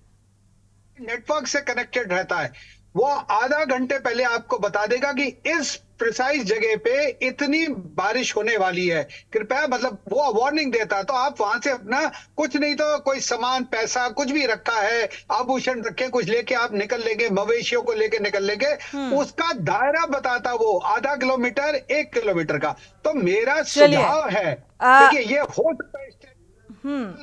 नेटवर्क से कनेक्टेड रहता है, वो आधा घंटे पहले आपको बता देगा कि इस प्रिसाइज जगह पे इतनी बारिश होने वाली है, कृपया, मतलब वो वार्निंग देता है। तो आप वहां से अपना कुछ नहीं तो कोई सामान, पैसा कुछ भी रखा है, आभूषण रखे, कुछ लेके आप निकल लेंगे, मवेशियों को लेके निकल लेंगे, उसका दायरा बताता वो आधा किलोमीटर 1 किलोमीटर का। तो मेरा सुझाव है, देखिए ये हो सकता है।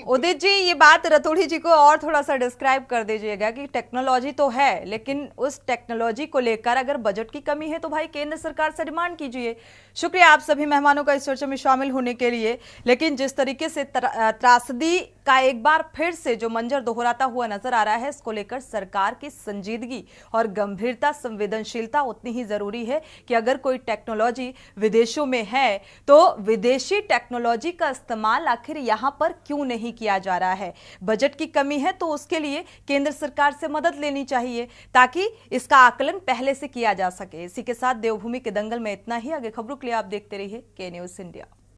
उदित जी, ये बात रतूड़ी जी को और थोड़ा सा डिस्क्राइब कर दीजिएगा कि टेक्नोलॉजी तो है, लेकिन उस टेक्नोलॉजी को लेकर अगर बजट की कमी है तो भाई केंद्र सरकार से डिमांड कीजिए। शुक्रिया आप सभी मेहमानों का इस चर्चा में शामिल होने के लिए। लेकिन जिस तरीके से त्रासदी का एक बार फिर से जो मंजर दोहराता हुआ नजर आ रहा है, इसको लेकर सरकार की संजीदगी और गंभीरता, संवेदनशीलता उतनी ही जरूरी है कि अगर कोई टेक्नोलॉजी विदेशों में है तो विदेशी टेक्नोलॉजी का इस्तेमाल आखिर यहां पर क्यों नहीं किया जा रहा है। बजट की कमी है तो उसके लिए केंद्र सरकार से मदद लेनी चाहिए ताकि इसका आकलन पहले से किया जा सके। इसी के साथ देवभूमि के दंगल में इतना ही। आगे खबरों के लिए आप देखते रहिए के न्यूज़ इंडिया।